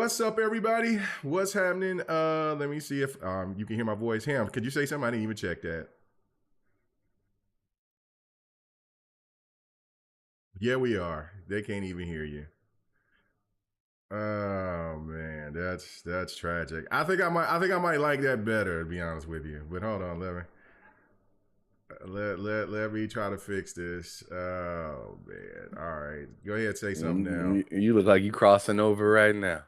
What's up, everybody? What's happening? Let me see if you can hear my voice. Ham, could you say something? I didn't even check that. Yeah, we are. They can't even hear you. Oh man, that's tragic. I think I might like that better, to be honest with you. But hold on, let me try to fix this. Oh man. All right. Go ahead, say something now. You look like you crossing over right now.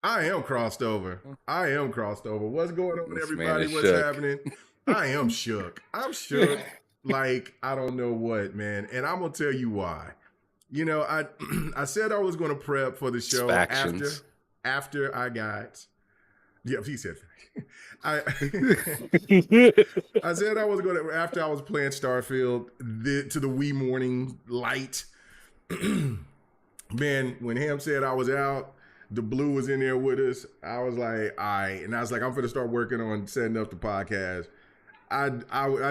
I am crossed over. I am crossed over. What's going on, This man everybody? is What's shook. happening? I am shook. I'm shook like I don't know what, man. And I'm gonna tell you why. I I said I was gonna prep for the It's show after factions. after I got yeah, he said I I said I was gonna after I was playing Starfield to the wee morning light. Man, when Ham said I was out, the blue was in there with us. I was like, all right. And I was like, I'm going to start working on setting up the podcast. I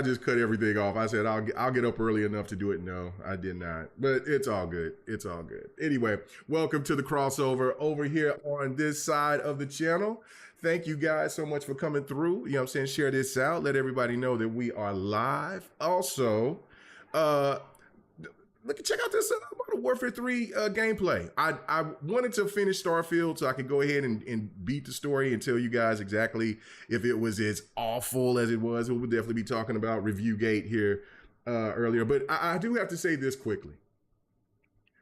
just cut everything off. I said, I'll get up early enough to do it. No, I did not. But it's all good. It's all good. Anyway, welcome to the crossover over here on this side of the channel. Thank you guys so much for coming through. You know what I'm saying? Share this out. Let everybody know that we are live. Also, uh, check out this Modern Warfare 3 gameplay. I wanted to finish Starfield so I could go ahead and beat the story and tell you guys exactly if it was as awful as it was. We'll definitely be talking about Reviewgate here earlier. But I do have to say this quickly.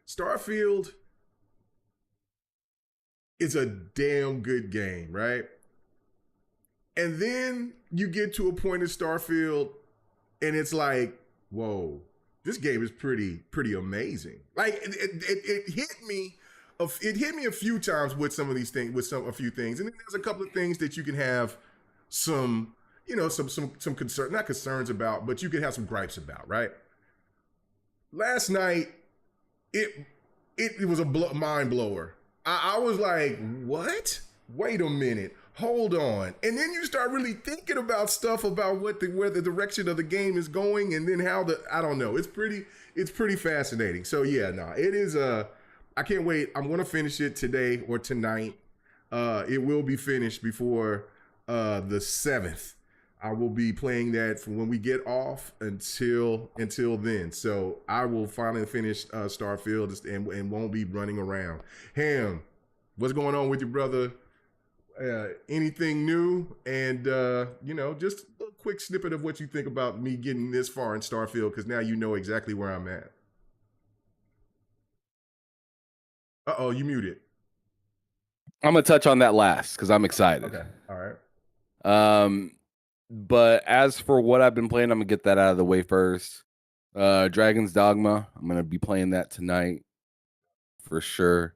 Starfield is a damn good game, right? And then you get to a point in Starfield and it's like, whoa, this game is pretty amazing. Like it hit me, it hit me a few times with some of these things, with a few things, and then there's a couple of things that you can have some, some concern, not concerns about, but you can have some gripes about, right? Last night, it was a mind blower. I was like, what? Wait a minute. Hold on. And then you start really thinking about stuff about where the direction of the game is going, and then how I don't know. It's pretty fascinating. So yeah, no, it is I can't wait. I'm gonna finish it today or tonight. It will be finished before the 7th. I will be playing that from when we get off until then. So I will finally finish Starfield and won't be running around. Ham, what's going on with your brother? Anything new? And just a quick snippet of what you think about me getting this far in Starfield, because now you know exactly where I'm at. Uh-oh, you muted. I'm gonna touch on that last because I'm excited. Okay, all right. But as for what I've been playing, I'm gonna get that out of the way first. Dragon's Dogma. I'm gonna be playing that tonight for sure.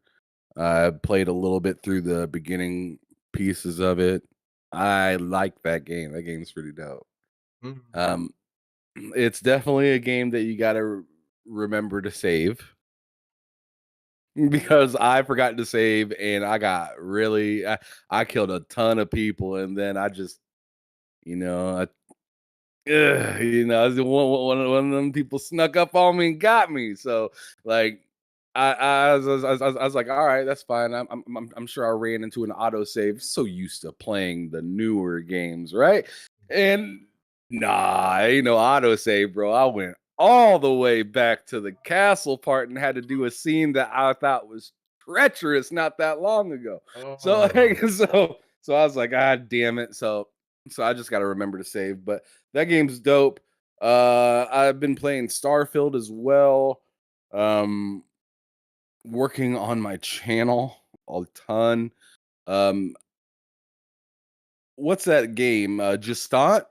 I played a little bit through the beginning pieces of it. I like that game. That game's pretty dope. Mhm. It's definitely a game that you gotta remember to save because I forgot to save and I got really I killed a ton of people and then I just you know I one of them people snuck up on me and got me. So like I was like, all right, that's fine. I'm sure I ran into an autosave. So used to playing the newer games, right? And nah, ain't no autosave, bro. I went all the way back to the castle part and had to do a scene that I thought was treacherous not that long ago. So Oh. so I was like, God damn it. So I just gotta remember to save. But that game's dope. I've been playing Starfield as well. Um, Working on my channel a ton. Um, what's that game? Justant?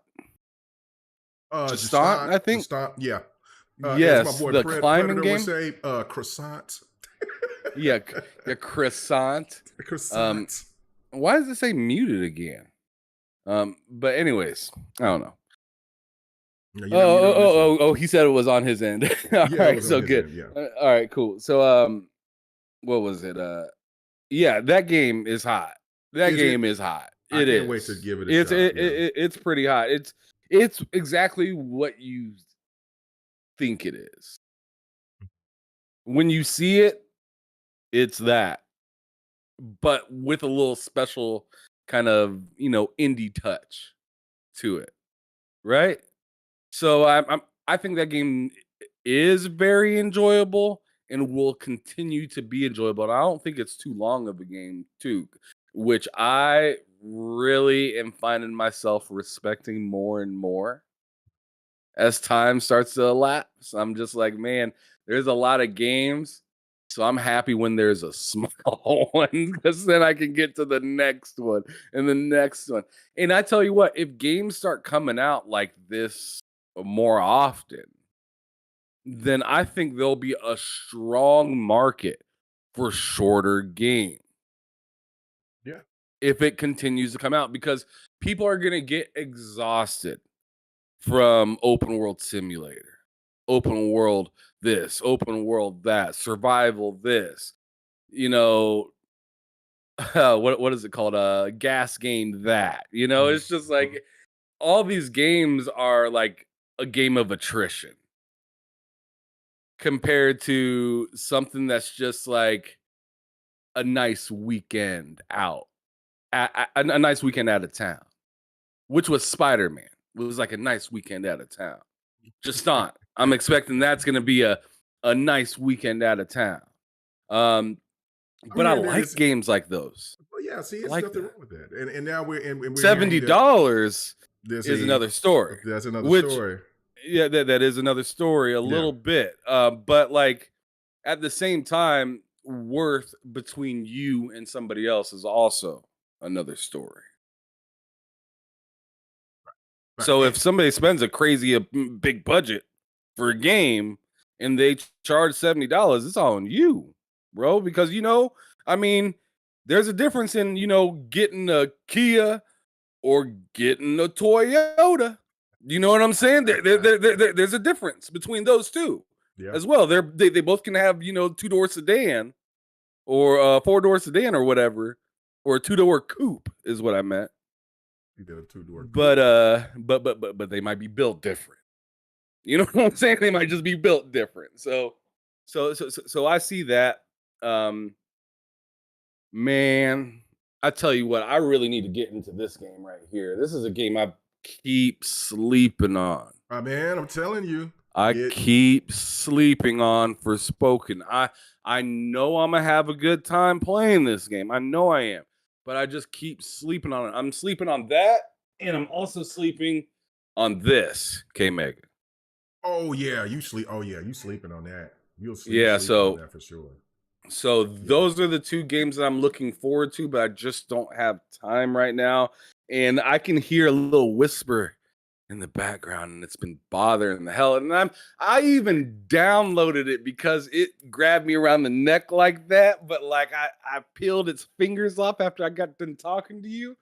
Justant, I think. Just stop. Yeah. As my Yes, boy the climbing Predator would game. say, croissant. Yeah, yeah, croissant. Um, Croissant. why does it say muted again? But anyways, I don't know. No, you're Oh, not muted oh, on this oh, end. oh, oh, he said it was on his end. All Yeah, it right, was on so his good. end. Yeah. All right, cool. So, what was it? Yeah, that game is hot. That Is it? game is hot. I It can't wait to is. give it a It's shot. Yeah. it's pretty hot. It's exactly what you think it is. When you see it, it's that. but with a little special kind of, indie touch to it, right? So I think that game is very enjoyable and will continue to be enjoyable. And I don't think it's too long of a game, too, which I really am finding myself respecting more and more as time starts to elapse. I'm just like, man, there's a lot of games. So I'm happy when there's a small one because then I can get to the next one and the next one. And I tell you what, if games start coming out like this more often, then I think there'll be a strong market for shorter games Yeah. if it continues to come out because people are going to get exhausted from open world simulator, open world this, open world that, survival this, you know, what is it called? Gas game that. It's just Mhm. like all these games are like a game of attrition compared to something that's just like a nice weekend out, a nice weekend out of town, which was Spider-Man. It was like a nice weekend out of town. Just not. I'm expecting that's going to be a nice weekend out of town. Um, I but I mean, and like it's games like those. well, yeah. See, I it's like nothing that. wrong with that. And now we're hearing that $70 there's is a another story, that's another which story. yeah, that is another story a Yeah. little bit. But like at the same time, worth between you and somebody else is also another story. Right. So if somebody spends a crazy big budget for a game and they charge $70, it's on you, bro. Because I mean, there's a difference in getting a Kia or getting a Toyota. You know what I'm saying? There's a difference between those two Yeah. as well. They both can have two-door sedan or a four-door sedan or whatever, or a two-door coupe is what I meant. You did a two-door coupe. But they might be built different. You know what I'm saying? They might just be built different. So I see that. Um, Man, I tell you what, I really need to get into this game right here. This is a game I keep sleeping on. Man, I'm telling you, I it. keep sleeping on for spoken. I know I'm gonna have a good time playing this game. I know I am, but I just keep sleeping on it. I'm sleeping on that, and I'm also sleeping on this K Mega. Oh yeah, you sleep. Oh yeah, you sleeping on that. You Yeah, sleeping on so that for sure. So Yeah. those are the two games that I'm looking forward to, but I just don't have time right now. And I can hear a little whisper in the background, and it's been bothering the hell. And I even downloaded it because it grabbed me around the neck like that. But like I peeled its fingers off after I got done talking to you.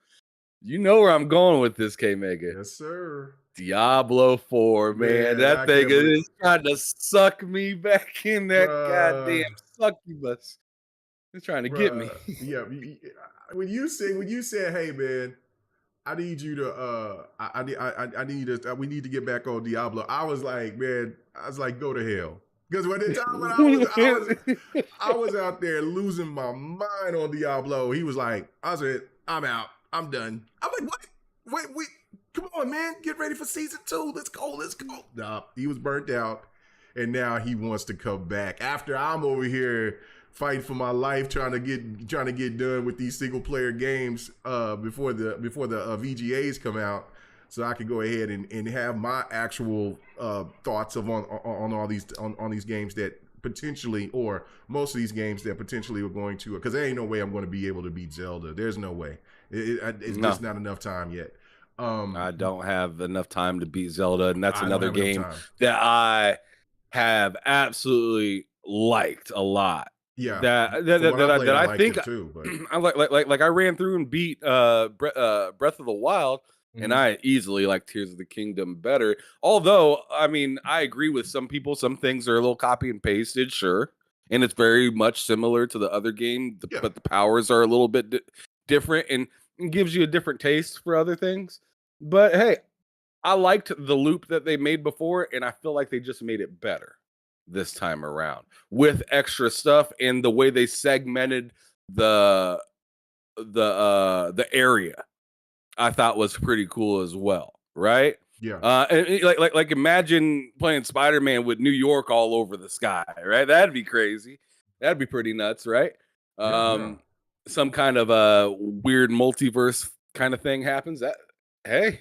You know where I'm going with this, K Mega. Yes, sir. Diablo 4, man. Man, That I thing can't believe, is trying to suck me back in that goddamn bruh, succubus. They're trying to get me. bruh. Yeah, when you said, "Hey, man, I need you to I need us we need to get back on Diablo," I was like, man, I was like, go to hell. Because when the time when I was out there losing my mind on Diablo, he was like, I said, I'm out. I'm done. I'm like, what? Wait, come on, man. Get ready for season 2. Let's go. Nah, he was burnt out. And now he wants to come back. After I'm over here fighting for my life, trying to get done with these single player games before the VGAs come out, so I could go ahead and have my actual thoughts of on all these on these games that potentially, or most of these games that potentially are going to, because there ain't no way I'm going to be able to beat Zelda. There's no way. It's No, just not enough time yet. I don't have enough time to beat Zelda, and that's I don't another have enough game time. that I have absolutely liked a lot. Yeah, That that from that, what I that, I, played, that I I liked think it too. But I like I ran through and beat Breath of the Wild, and mhm. I easily like Tears of the Kingdom better. Although, I mean, I agree with some people. Some things are a little copy and pasted, sure, and it's very much similar to the other game, Yeah, but the powers are a little bit different and gives you a different taste for other things. But hey, I liked the loop that they made before, and I feel like they just made it better this time around with extra stuff and the way they segmented the the area I thought was pretty cool as well, right? Yeah. And like imagine playing Spider-Man with New York all over the sky, right? That'd be crazy. That'd be pretty nuts, right? Yeah. Yeah. Some kind of weird multiverse kind of thing happens. That hey.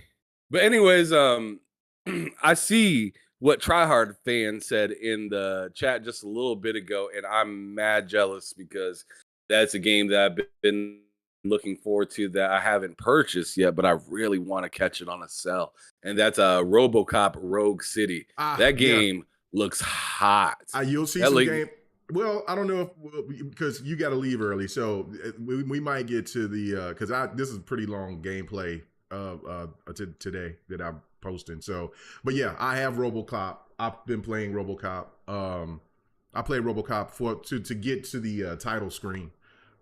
But anyways, I see what Tryhard fan said in the chat just a little bit ago, and I'm mad jealous because that's a game that I've been looking forward to that I haven't purchased yet, but I really want to catch it on a sale. And that's RoboCop Rogue City. That Yeah. game looks hot. You'll see That some like, game. Well, I don't know because you got to leave early, so we might get to the because this is a pretty long gameplay today that I'm posting. So, but yeah, I have RoboCop. I've been playing RoboCop. I played RoboCop to get to the title screen.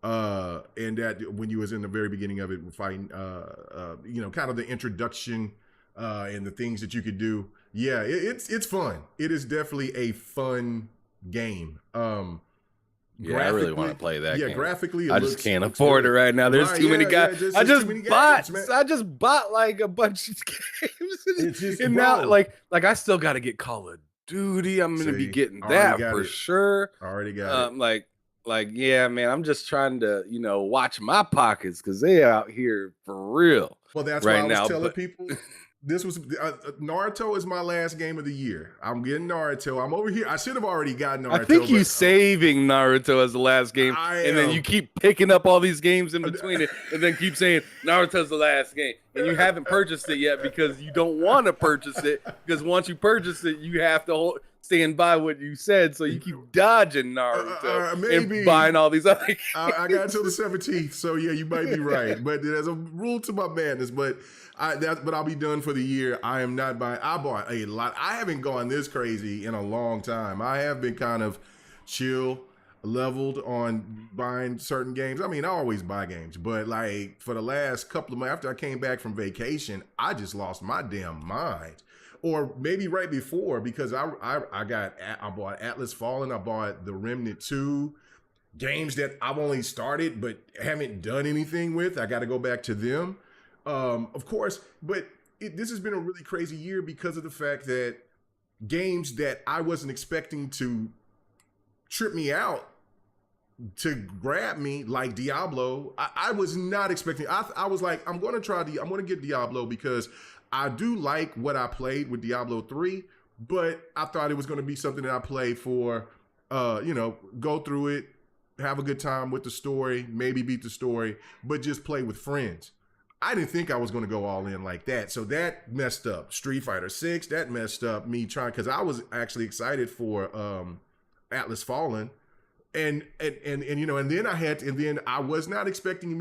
And that when you was in the very beginning of it, fighting, kind of the introduction and the things that you could do. Yeah, it's fun. It is definitely a fun game. yeah, I really want to play that. Yeah, game. graphically, I just can't afford it right now. There's too many guys. I just bought like a bunch of games, and now like I still got to get Call of Duty. I'm gonna be getting that for sure. Already got it. Like yeah, man. I'm just trying to watch my pockets because they out here for real. Well, that's right why I was now, telling people. This was Naruto is my last game of the year. I'm getting Naruto. I'm over here. I should have already gotten Naruto. I think you're saving Naruto as the last game, and then you keep picking up all these games in between it, and then keep saying Naruto's the last game, and you haven't purchased it yet because you don't want to purchase it because once you purchase it, you have to stand by what you said, so you keep dodging Naruto and buying all these other games. I got until the 17th, so yeah, you might be right, but there's a rule to my madness, but I'll be done for the year. I am not buying. I bought a lot. I haven't gone this crazy in a long time. I have been kind of chill, leveled on buying certain games. I mean, I always buy games, but like for the last couple of months after I came back from vacation, I just lost my damn mind. Or maybe right before, because I bought Atlas Fallen. I bought The Remnant 2. Games that I've only started but haven't done anything with. I got to go back to them. Of course, but this has been a really crazy year because of the fact that games that I wasn't expecting to trip me out, to grab me, like Diablo, I was not expecting. I was like, I'm going to get Diablo because I do like what I played with Diablo 3, but I thought it was going to be something that I play for, go through it, have a good time with the story, maybe beat the story, but just play with friends. I didn't think I was going to go all in like that. So that messed up. Street Fighter 6, that messed up me trying, because I was actually excited for Atlas Fallen. And then I was not expecting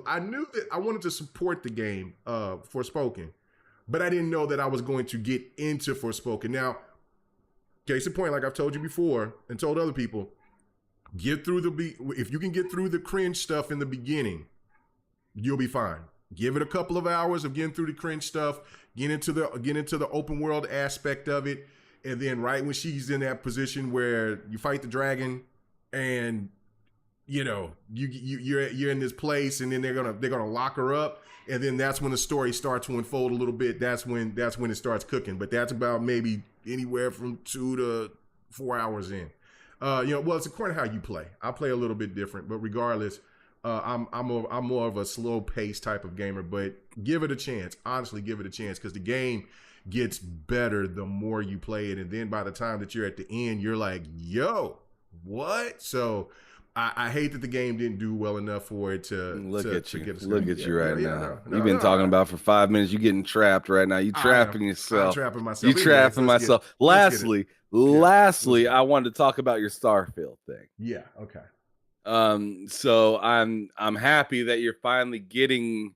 I knew that I wanted to support the game Forspoken, but I didn't know that I was going to get into Forspoken. Now, case in point, like I've told you before and told other people, if you can get through the cringe stuff in the beginning, you'll be fine. Give it a couple of hours of getting through the cringe stuff, get into the open world aspect of it, and then right when she's in that position where you fight the dragon, and you're in this place, and then they're gonna lock her up, and then that's when the story starts to unfold a little bit. That's when it starts cooking. But that's about maybe anywhere from 2 to 4 hours in. Well, it's according to how you play. I play a little bit different, but regardless. I'm more of a slow paced type of gamer, but give it a chance. Honestly, give it a chance because the game gets better the more you play it, and then by the time that you're at the end, you're like, "Yo, what?" So I hate that the game didn't do well enough for it to look at you right now. You've been talking about for 5 minutes. You're getting trapped right now. You trapping yourself. I'm trapping myself. You trapping myself. Lastly, I wanted to talk about your Starfield thing. Yeah. Okay. So I'm happy that you're finally getting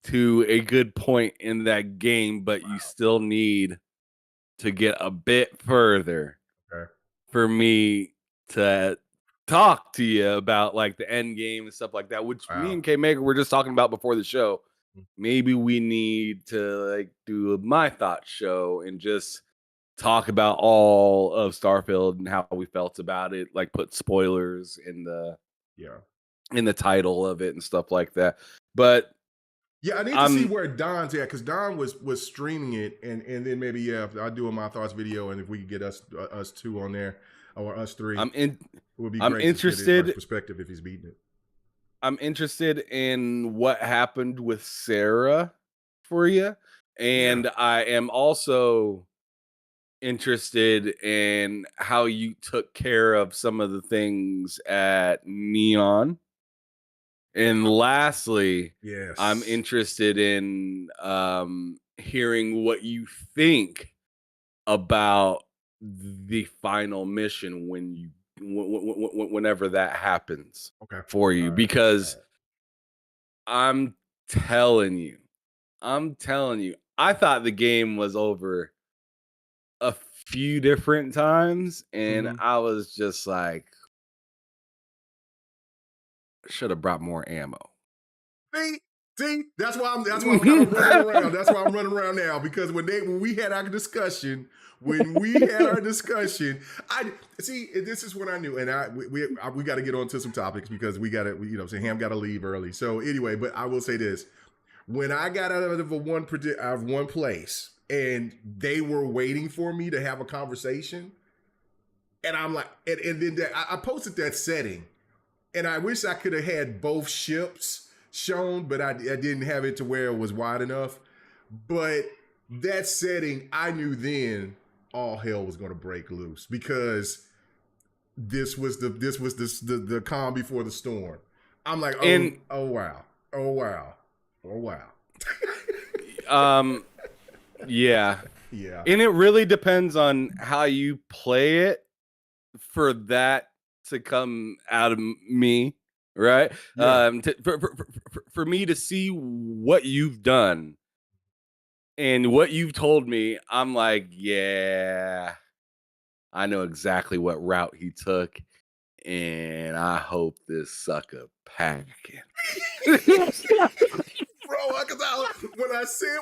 to a good point in that game, but you still need to get a bit further for me to talk to you about like the end game and stuff like that, which me and K-Maker were just talking about before the show. Maybe we need to like do a My Thoughts show and just talk about all of Starfield and how we felt about it, like put spoilers in the in the title of it and stuff like that. But Yeah, I need to see where Don's at, because Don was streaming it, and then maybe I'll do a my thoughts video, and if we could get us two on there, or us three, it would be great to get his perspective if he's beating it. I'm interested in what happened with Sarah for you, and I am also interested in how you took care of some of the things at Neon. And lastly, I'm interested in hearing what you think about the final mission whenever that happens for you, because I'm telling you, I thought the game was over a few different times, and I was just like, should have brought more ammo. See, that's why I'm kind of running around. That's why I'm running around now, because when we had our discussion, I see. This is what I knew, and we got to get on to some topics, because we got to, Ham got to leave early. So anyway, but I will say this: when I got out of one place, and they were waiting for me to have a conversation, and I'm like, and then I posted that setting, and I wish I could have had both ships shown, but I didn't have it to where it was wide enough. But that setting, I knew then all hell was going to break loose, because this was the calm before the storm. I'm like, oh wow. Yeah. And it really depends on how you play it for that to come out of me, right? For me to see what you've done and what you've told me, I'm like, yeah, I know exactly what route he took, and I hope this sucker pack it. Bro, because when I said,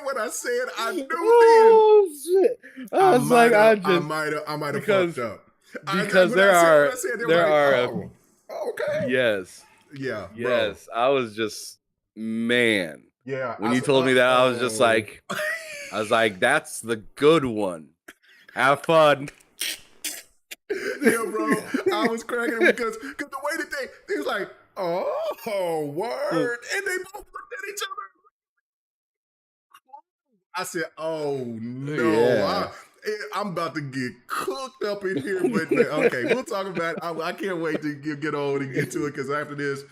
I knew shit. I was like, I might have fucked up. Because there are okay. Yes. Yeah. Yes. Bro. I was just, man. Yeah. When you told me that, I was just like, that's the good one. Have fun. Yeah, bro. I was cracking because the way that they was like, oh, word. And they both looked at each other. I said, oh no. Yeah. I'm about to get cooked up in here, but okay, we'll talk about it. I can't wait to get on and get to it, because after this,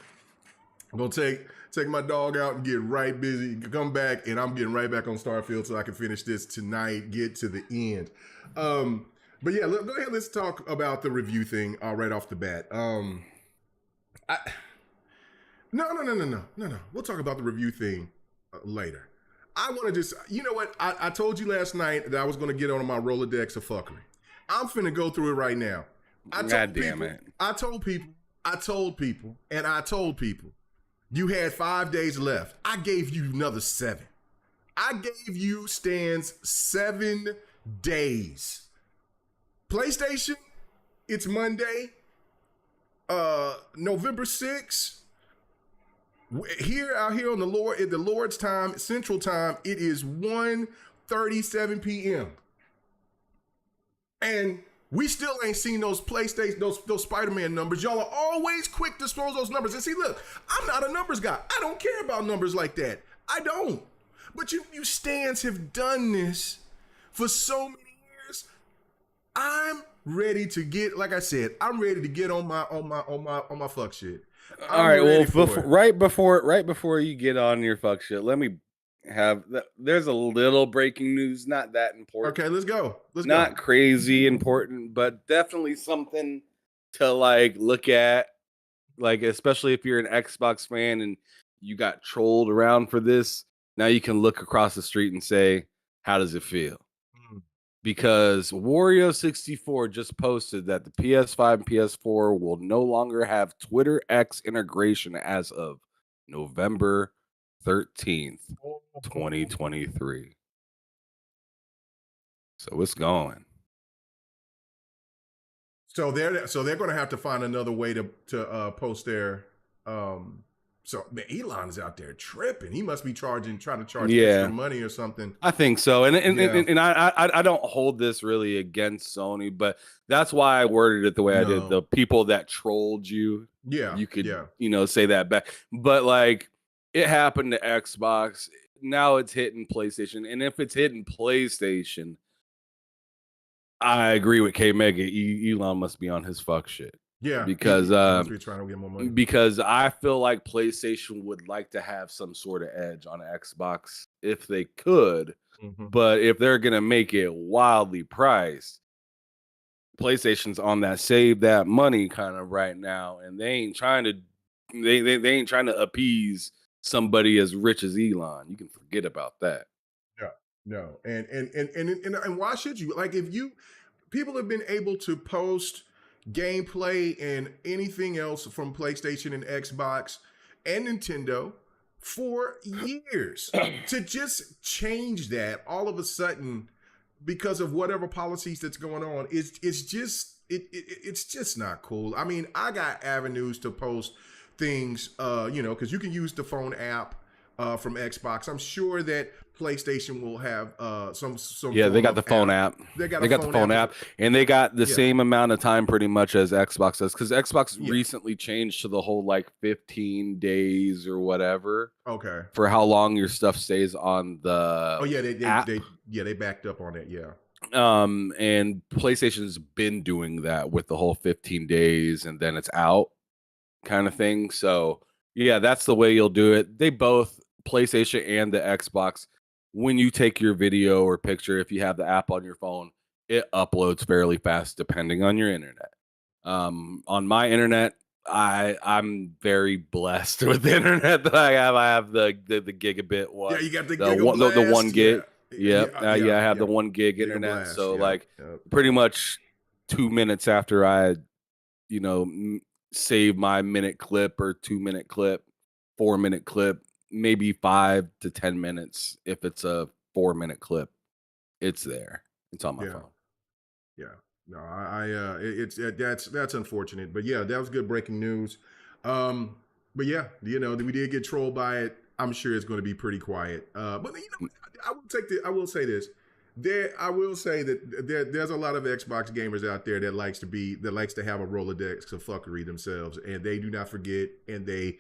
I'm gonna take my dog out and get right busy, come back, and I'm getting right back on Starfield so I can finish this tonight, get to the end. But yeah, go ahead. Let's talk about the review thing right off the bat. No. We'll talk about the review thing later. I want to just, you know what? I told you last night that I was going to get on my Rolodex of fuckery. I'm finna go through it right now. God damn it. I told people, you had 5 days left. I gave you another 7. I gave you, Stan's, 7 days. PlayStation, it's Monday, November 6th. Out here on the Lord's time, Central Time, it is 1:37 p.m. And we still ain't seen those PlayStation, those Spider-Man numbers. Y'all are always quick to throw those numbers. And see, look, I'm not a numbers guy. I don't care about numbers like that. I don't. But you Stans have done this for so many years. I'm ready to get, like I said, I'm ready to get on my fuck shit. All right, well, right before you get on your fuck shit, let me have there's a little breaking news, not that important. Okay, let's go. Not crazy important, but definitely something to like look at, like especially if you're an Xbox fan and you got trolled around for this. Now you can look across the street and say, how does it feel? Because Wario64 just posted that the PS5 and PS4 will no longer have Twitter X integration as of November 13th, 2023. So it's going. So they're going to have to find another way to post their So man, Elon's out there tripping. He must be trying to charge extra Yeah, money or something. I think so. And Yeah. and I don't hold this really against Sony, but that's why I worded it the way I did. No. The people that trolled you, Yeah. you could, Yeah. say that back. But like it happened to Xbox. Now it's hitting PlayStation. And if it's hitting PlayStation, I agree with K Mega. Elon must be on his fuck shit. Yeah. Because He must be trying to get more money. because I feel like PlayStation would like to have some sort of edge on Xbox if they could. Mhm. But if they're gonna make it wildly priced, PlayStation's on that save that money kind of right now, and they ain't trying to they ain't trying to appease somebody as rich as Elon. You can forget about that. No, no, and why should you? Like, if you people have been able to post gameplay and anything else from PlayStation and Xbox and Nintendo for years, to just change that all of a sudden because of whatever policies that's going on, it's just not cool. I mean, I got avenues to post things, because you can use the phone app from Xbox. I'm sure that PlayStation will have some. Yeah, they got the phone app. They got the phone app, and they got the same amount of time pretty much as Xbox does, because Xbox recently changed to the whole like 15 days or whatever. Okay. For how long your stuff stays on the app. They backed up on it. Yeah. And PlayStation's been doing that with the whole 15 days and then it's out kind of thing. So yeah, that's the way you'll do it. They both, PlayStation and the Xbox, when you take your video or picture, if you have the app on your phone, it uploads fairly fast depending on your internet. On my internet, I'm very blessed with the internet that I have. I have the gigabit one. Yeah, you got the the 1 gig. Yeah. I have the 1 gig internet. Gigablast, so like pretty much 2 minutes after I, save my minute clip or 2-minute clip, 4-minute clip, maybe 5 to 10 minutes. If it's a 4-minute clip, it's there. It's on my phone. Yeah. No, that's unfortunate, but yeah, that was good breaking news. But yeah, we did get trolled by it. I'm sure it's going to be pretty quiet. But I will say this. I will say that there's a lot of Xbox gamers out there that likes to have a Rolodex of fuckery themselves, and they do not forget, and they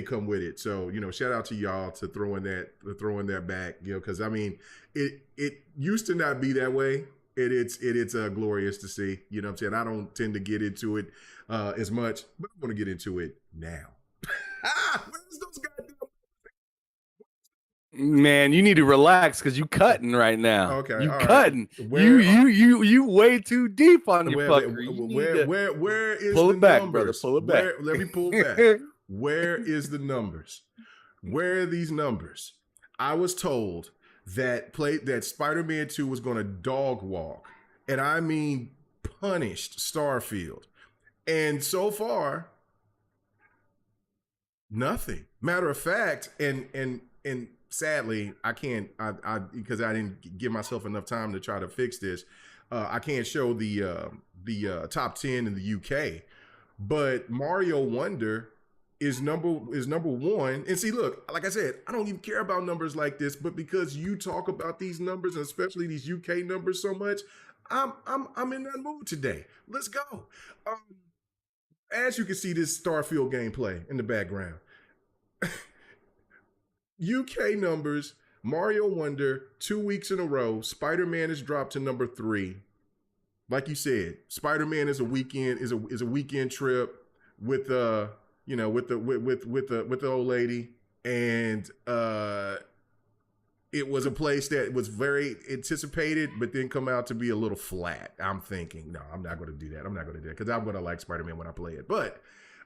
come with it. So shout out to y'all to throwing that back, because I mean, it used to not be that way. It's glorious to see. You know what I'm saying? I don't tend to get into it as much, but I'm going to get into it now. Where's those goddamn? Man, you need to relax because you cutting right now. Okay, you all cutting. Right. You way too deep on your fuckery. Where is pull the it back, numbers? Brother? Pull it back. Let me pull it back. Where is the numbers? Where are these numbers? I was told that Spider-Man 2 was going to dog walk, and I mean punished Starfield, and so far nothing. Matter of fact, and sadly, I can't. I because I didn't give myself enough time to try to fix this. I can't show the top 10 in the UK, but Mario Wonder is number one. And see, look, like I said, I don't even care about numbers like this, but because you talk about these numbers, and especially these UK numbers so much, I'm in that mood today. Let's go. As you can see, this Starfield gameplay in the background. UK numbers, Mario Wonder, 2 weeks in a row. Spider-Man is dropped to number 3. Like you said, Spider-Man is a weekend trip with with the old lady, and it was a place that was very anticipated, but then come out to be a little flat. I'm thinking, no, I'm not going to do that. I'm not going to do that because I'm going to like Spider-Man when I play it. But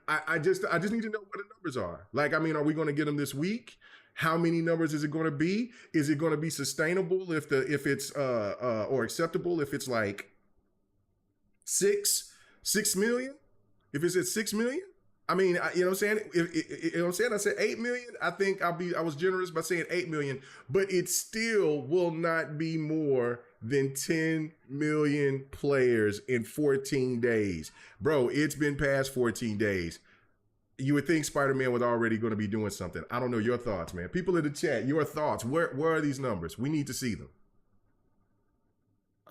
I just need to know what the numbers are. Like, I mean, are we going to get them this week? How many numbers is it going to be? Is it going to be sustainable if it's or acceptable if it's like 6 million? If it's at 6 million? I mean, you know what I'm saying? You know what I'm saying? I said 8 million. I think I was generous by saying 8 million, but it still will not be more than 10 million players in 14 days. Bro, it's been past 14 days. You would think Spider-Man was already going to be doing something. I don't know your thoughts, man. People in the chat, your thoughts. Where are these numbers? We need to see them.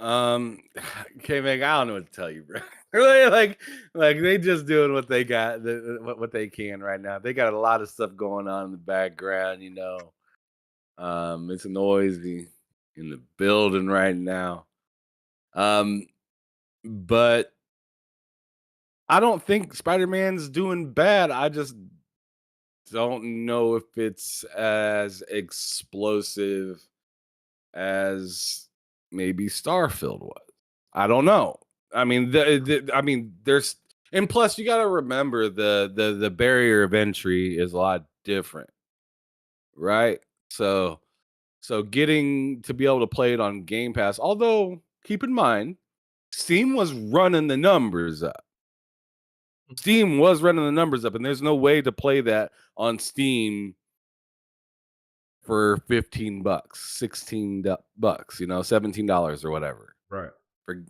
Okay, man, I don't know what to tell you, bro. Really, like they just doing what they got, what they can right now. They got a lot of stuff going on in the background, you know. It's noisy in the building right now. But I don't think Spider-Man's doing bad. I just don't know if it's as explosive as maybe Starfield was. I don't know. I mean, there's, and plus you got to remember the barrier of entry is a lot different, right? So getting to be able to play it on Game Pass, although keep in mind, Steam was running the numbers up. Steam was running the numbers up, and there's no way to play that on Steam for $15, $16 you know, $17 or whatever. Right. For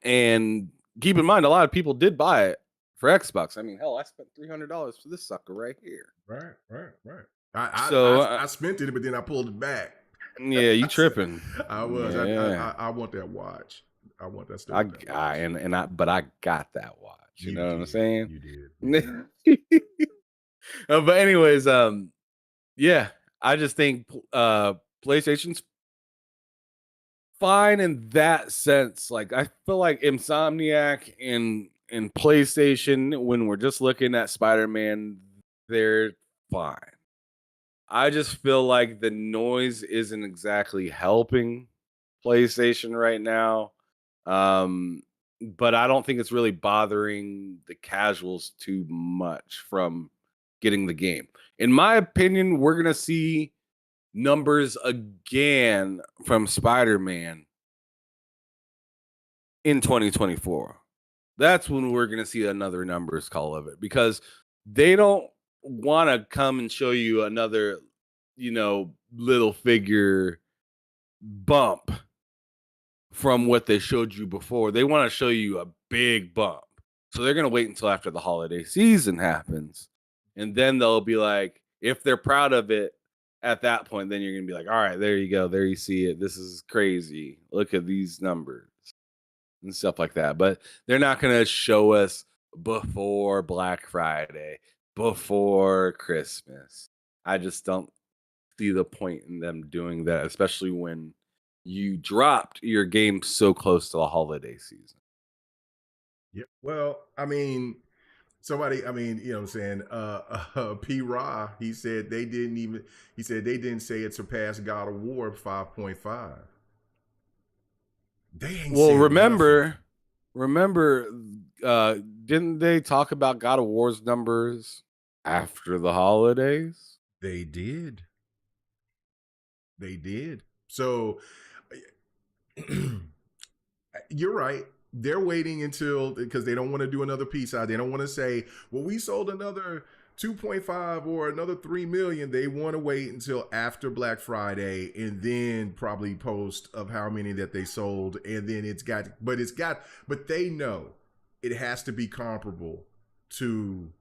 and keep in mind, a lot of people did buy it for Xbox. I mean, hell, I spent $300 for this sucker right here. Right. So I spent it, but then I pulled it back. Yeah, you tripping? I was. Yeah. I want that watch. I want that stuff. But I got that watch. You know what I'm saying? You did. But anyways, yeah, I just think PlayStation's fine in that sense. Like, I feel like Insomniac and PlayStation, when we're just looking at Spider-Man, they're fine. I just feel like the noise isn't exactly helping PlayStation right now. But I don't think it's really bothering the casuals too much from getting the game. In my opinion, we're going to see numbers again from Spider-Man in 2024. That's when we're going to see another numbers call of it, because they don't want to come and show you another, you know, little figure bump from what they showed you before. They want to show you a big bump. So they're going to wait until after the holiday season happens. And then they'll be like, if they're proud of it at that point, then you're going to be like, all right, there you go. There you see it. This is crazy. Look at these numbers and stuff like that. But they're not going to show us before Black Friday, before Christmas. I just don't see the point in them doing that, especially when you dropped your game so close to the holiday season. Yeah. Well, I mean, somebody, I mean, you know what I'm saying? P. Ra, he said they didn't say it surpassed God of War 5.5. They ain't Well, remember, didn't they talk about God of War's numbers after the holidays? They did. So you're right. They're waiting until, because they don't want to do another piece out. They don't want to say, well, we sold another 2.5 or another 3 million. They want to wait until after Black Friday and then probably post of how many that they sold. And then but they know it has to be comparable to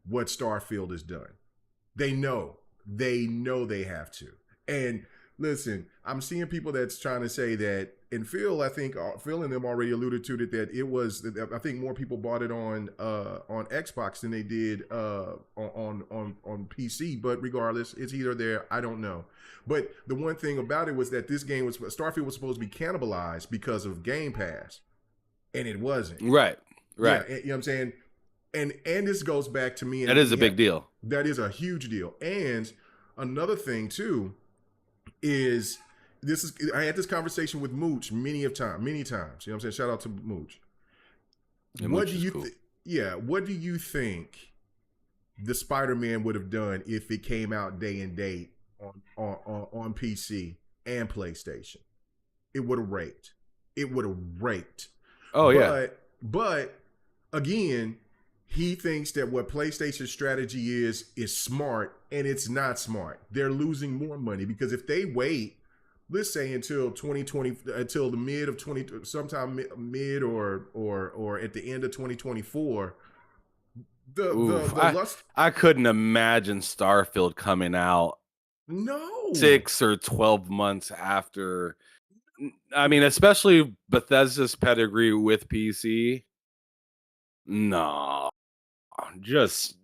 what Starfield has done. They know they have to. And listen, I'm seeing people that's trying to say that, and Phil, I think Phil and them already alluded to it, that it was, I think more people bought it on Xbox than they did on PC. But regardless, it's either there, I don't know. But the one thing about it was that this game Starfield was supposed to be cannibalized because of Game Pass, and it wasn't. Right. Yeah, you know what I'm saying? And this goes back to me. That is a big deal. That is a huge deal. And another thing too is I had this conversation with Mooch many times. You know what I'm saying? Shout out to Mooch. Yeah, what Mooch do you cool. What do you think the Spider-Man would have done if it came out day and date on PC and PlayStation? It would have raked. Oh, yeah. But again, he thinks that what PlayStation's strategy is smart, and it's not smart. They're losing more money because if they wait, let's say until 2020, until the mid of 20, sometime mid or at the end of 2024, Oof, The lust. I couldn't imagine Starfield coming out No, 6 or 12 months after. I mean, especially Bethesda's pedigree with PC. No, just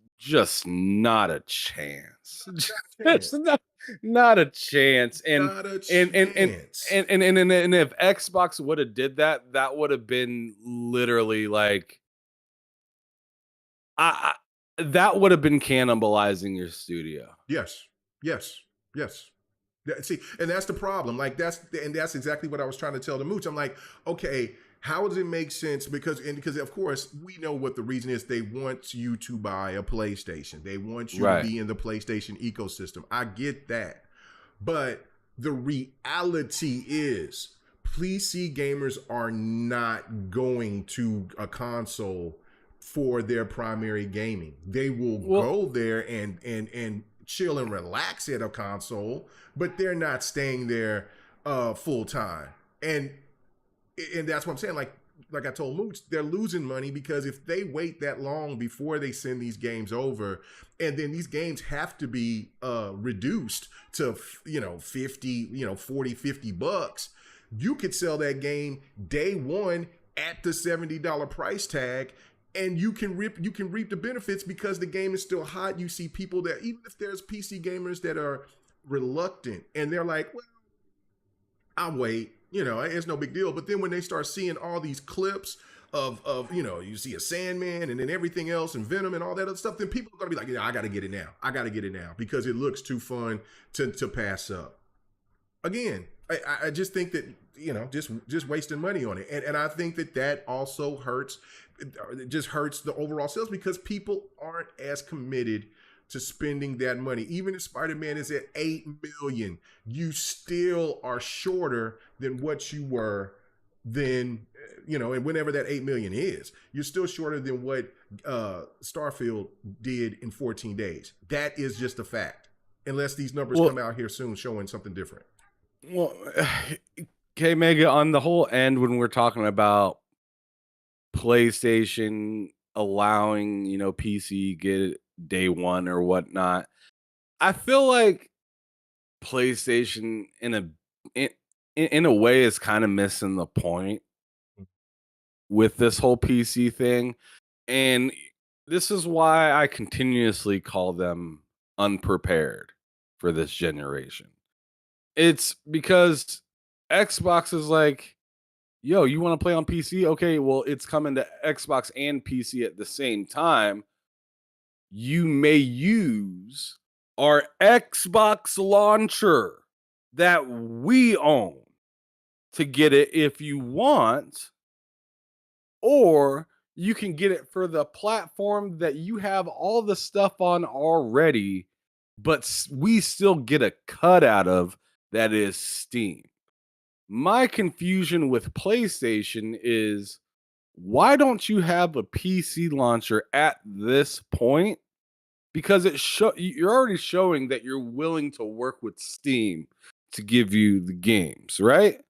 not a chance. Just chance. not a chance. And Not a and and and chance. and if Xbox would have did that, that would have been literally like that would have been cannibalizing your studio. Yes, yes, yes. See, and that's the problem. Like that's exactly what I was trying to tell the Mooch. I'm like, okay, how does it make sense? Because of course we know what the reason is. They want you to buy a PlayStation. They want you to Right. be in the PlayStation ecosystem. I get that, but the reality is, PC gamers are not going to a console for their primary gaming. They will Well, go there and chill and relax at a console, but they're not staying there full time. And that's what I'm saying. Like I told Mooch, they're losing money because if they wait that long before they send these games over, and then these games have to be reduced to 50, 40, $50, you could sell that game day one at the $70 price tag, and you can reap the benefits because the game is still hot. You see people that, even if there's PC gamers that are reluctant and they're like, well, I'll wait, it's no big deal. But then when they start seeing all these clips of you see a Sandman and then everything else and Venom and all that other stuff, then people are gonna be like, yeah, I gotta get it now. I gotta get it now because it looks too fun to pass up. Again, I just think that just wasting money on it, and I think that also hurts. It just hurts the overall sales because people aren't as committed to spending that money. Even if Spider-Man is at 8 million, you still are shorter than what you were then, and whenever that 8 million is, you're still shorter than what Starfield did in 14 days. That is just a fact, unless these numbers come out here soon showing something different. Well, okay, Mega, on the whole end, when we're talking about PlayStation allowing, PC get it day one or whatnot, I feel like PlayStation in a way is kind of missing the point with this whole PC thing. And this is why I continuously call them unprepared for this generation. It's because Xbox is like, yo, you want to play on PC? Okay, well, it's coming to Xbox and PC at the same time. You may use our Xbox launcher that we own to get it if you want, or you can get it for the platform that you have all the stuff on already, but we still get a cut out of that is Steam. My confusion with PlayStation is, why don't you have a PC launcher at this point? Because you're already showing that you're willing to work with Steam to give you the games, right?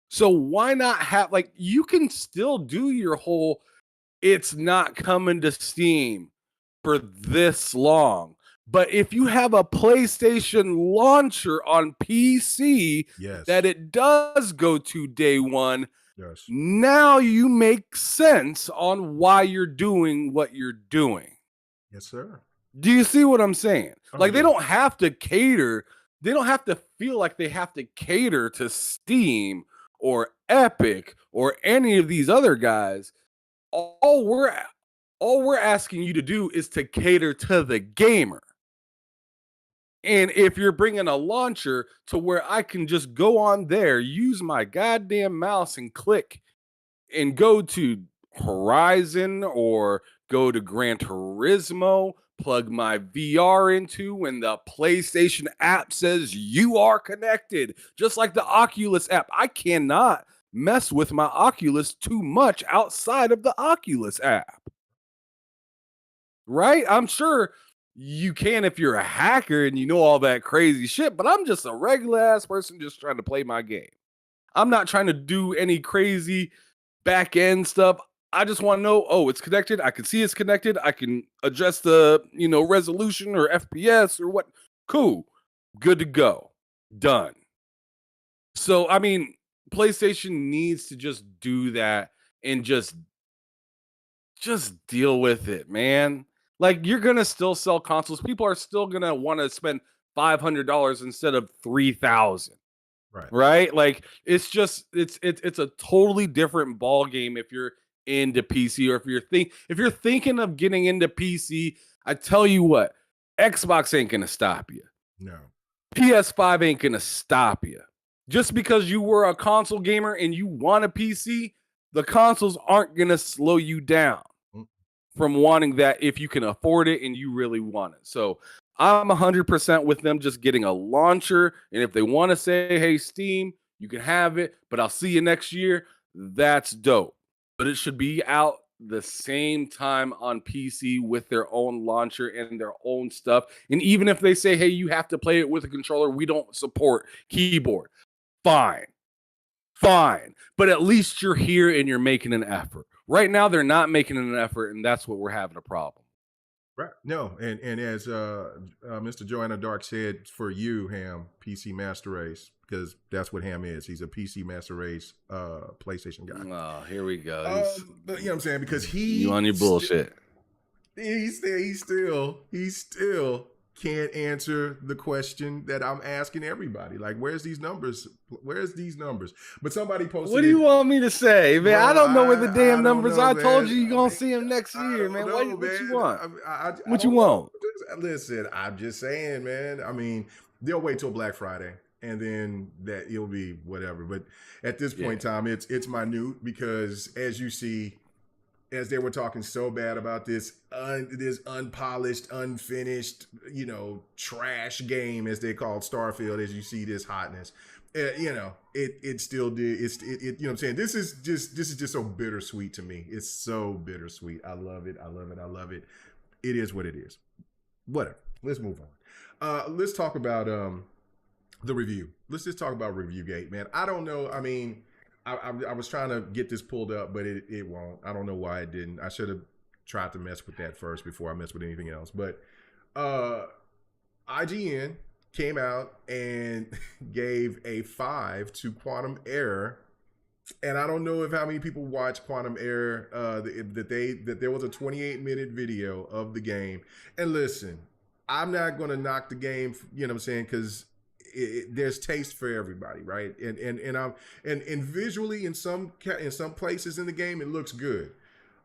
So why not have, like, you can still do your whole it's not coming to Steam for this long. But if you have a PlayStation launcher on PC Yes. that it does go to day one, Yes. now you make sense on why you're doing what you're doing. Yes, sir. Do you see what I'm saying? Oh, Like, they yeah. don't have to cater. They don't have to feel like they have to cater to Steam or Epic or any of these other guys. All we're asking you to do is to cater to the gamer. And if you're bringing a launcher to where I can just go on there, use my goddamn mouse and click and go to Horizon or go to Gran Turismo, plug my VR into when the PlayStation app says you are connected, just like the Oculus app. I cannot mess with my Oculus too much outside of the Oculus app. Right? I'm sure you can if you're a hacker and you know all that crazy shit, but I'm just a regular ass person just trying to play my game. I'm not trying to do any crazy back end stuff. I just want to know, oh, it's connected. I can see it's connected. I can adjust the, resolution or FPS or what. Cool. Good to go. Done. So, I mean, PlayStation needs to just do that and just deal with it, man. Like, you're going to still sell consoles. People are still going to want to spend $500 instead of 3,000. Right. Right? Like, it's a totally different ball game if you're into PC, or if you're thinking of getting into PC. I tell you what, Xbox ain't gonna stop you. No. PS5 ain't gonna stop you. Just because you were a console gamer and you want a PC, the consoles aren't gonna slow you down from wanting that if you can afford it and you really want it. So I'm 100% with them just getting a launcher. And if they want to say, hey, Steam, you can have it, but I'll see you next year, that's dope. But it should be out the same time on PC with their own launcher and their own stuff. And even if they say, hey, you have to play it with a controller, we don't support keyboard. Fine. But at least you're here and you're making an effort. Right now, they're not making an effort, and that's what we're having a problem. Right. No, and as Mr. Joanna Dark said, for you, Ham, PC Master Race, because that's what Ham is. He's a PC Master Race PlayStation guy. Oh, here we go. But you know what I'm saying? Because you on your bullshit. He still can't answer the question that I'm asking everybody. Like, where's these numbers? But somebody posted. What do you want me to say, man? Bro, I don't know where the damn numbers are. I man. told you you're going to see them next year, man. What you want? What you want? Listen, I'm just saying, man. I mean, they'll wait till Black Friday, and then that it'll be whatever. But at this point in time, it's minute because, as you see, as they were talking so bad about this unpolished, unfinished, trash game, as they called Starfield, as you see this hotness, it still did. You know what I'm saying? This is just so bittersweet to me. It's so bittersweet. I love it. It is what it is. Whatever. Let's move on. Let's talk about the review. Let's just talk about ReviewGate, man. I don't know. I mean, I was trying to get this pulled up, but it won't. I don't know why it didn't. I should have tried to mess with that first before I mess with anything else. But IGN came out and gave a 5 to Quantum Error. And I don't know if how many people watch Quantum Error, that there was a 28-minute video of the game. And listen, I'm not going to knock the game, you know what I'm saying, because there's taste for everybody, right? And visually in some places in the game it looks good.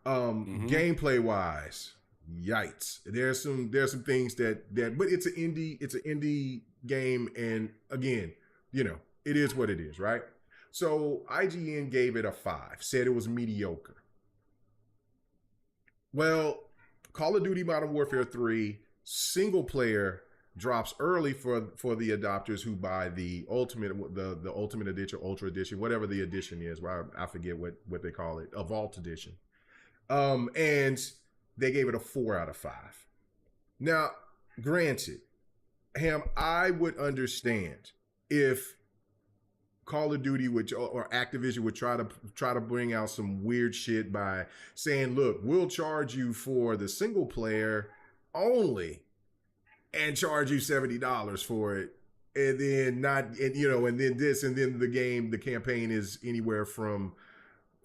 Gameplay wise, yikes. There's some things that but it's an indie game, and again, it is what it is, right? So IGN gave it a 5, said it was mediocre. Well, Call of Duty Modern Warfare 3 single player drops early for the adopters who buy the ultimate edition, ultra edition, whatever the edition is. Well, I forget what they call it, a vault edition. And they gave it a 4 out of 5. Now, granted, Ham, I would understand if Call of Duty or Activision would try to bring out some weird shit by saying, look, we'll charge you for the single player only and charge you $70 for it, and then and then this, and then the campaign is anywhere from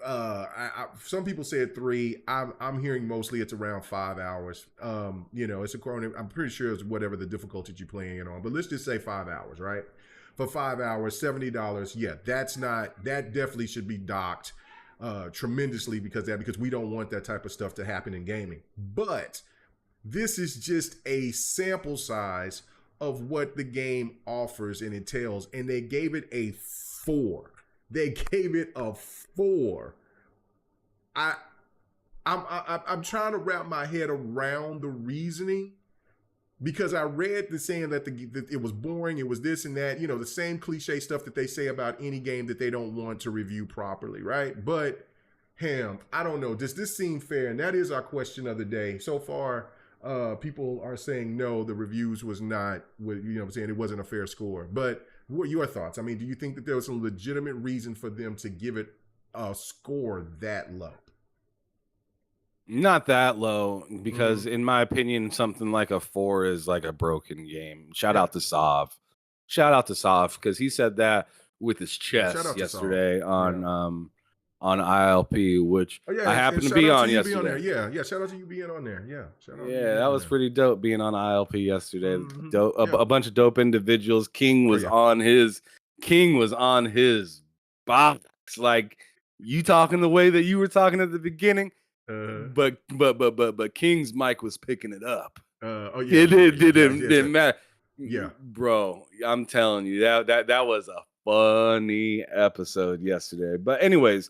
some people said 3. I'm hearing mostly it's around 5 hours. It's I'm pretty sure it's whatever the difficulty you're playing it on, but let's just say 5 hours, right? For 5 hours, $70. Yeah, that definitely should be docked tremendously because we don't want that type of stuff to happen in gaming. But this is just a sample size of what the game offers and entails, and they gave it a 4. They gave it a 4. I'm trying to wrap my head around the reasoning, because I read the saying that it was boring, it was this and that, the same cliche stuff that they say about any game that they don't want to review properly, right? But Ham, I don't know. Does this seem fair? And that is our question of the day. So far, people are saying no, the reviews was not, I'm saying it wasn't a fair score. But what are your thoughts? I mean, do you think that there was some legitimate reason for them to give it a score that low? Not that low, because Mm-hmm. in my opinion, something like a 4 is like a broken game. Shout Yeah. out to Sav. Shout out to Sav because he said that with his Yeah. Shout chest out to Saul. yesterday Yeah. on ILP, which Oh yeah, I and happened to shout be out to on you being on there. yesterday. Yeah, yeah. Shout out to you being on there. Yeah, shout out to you Yeah, being that on was there. pretty dope being on ILP yesterday. Mm-hmm. Dope, Yeah. a bunch of dope individuals. Oh yeah. King was on his box. Like you talking the way that you were talking at the beginning, Uh, but King's mic was picking it up. oh yeah. It Yeah. Yeah. Yeah. Yes. didn't matter, Yeah. bro. I'm telling you that was a funny episode yesterday. But anyways,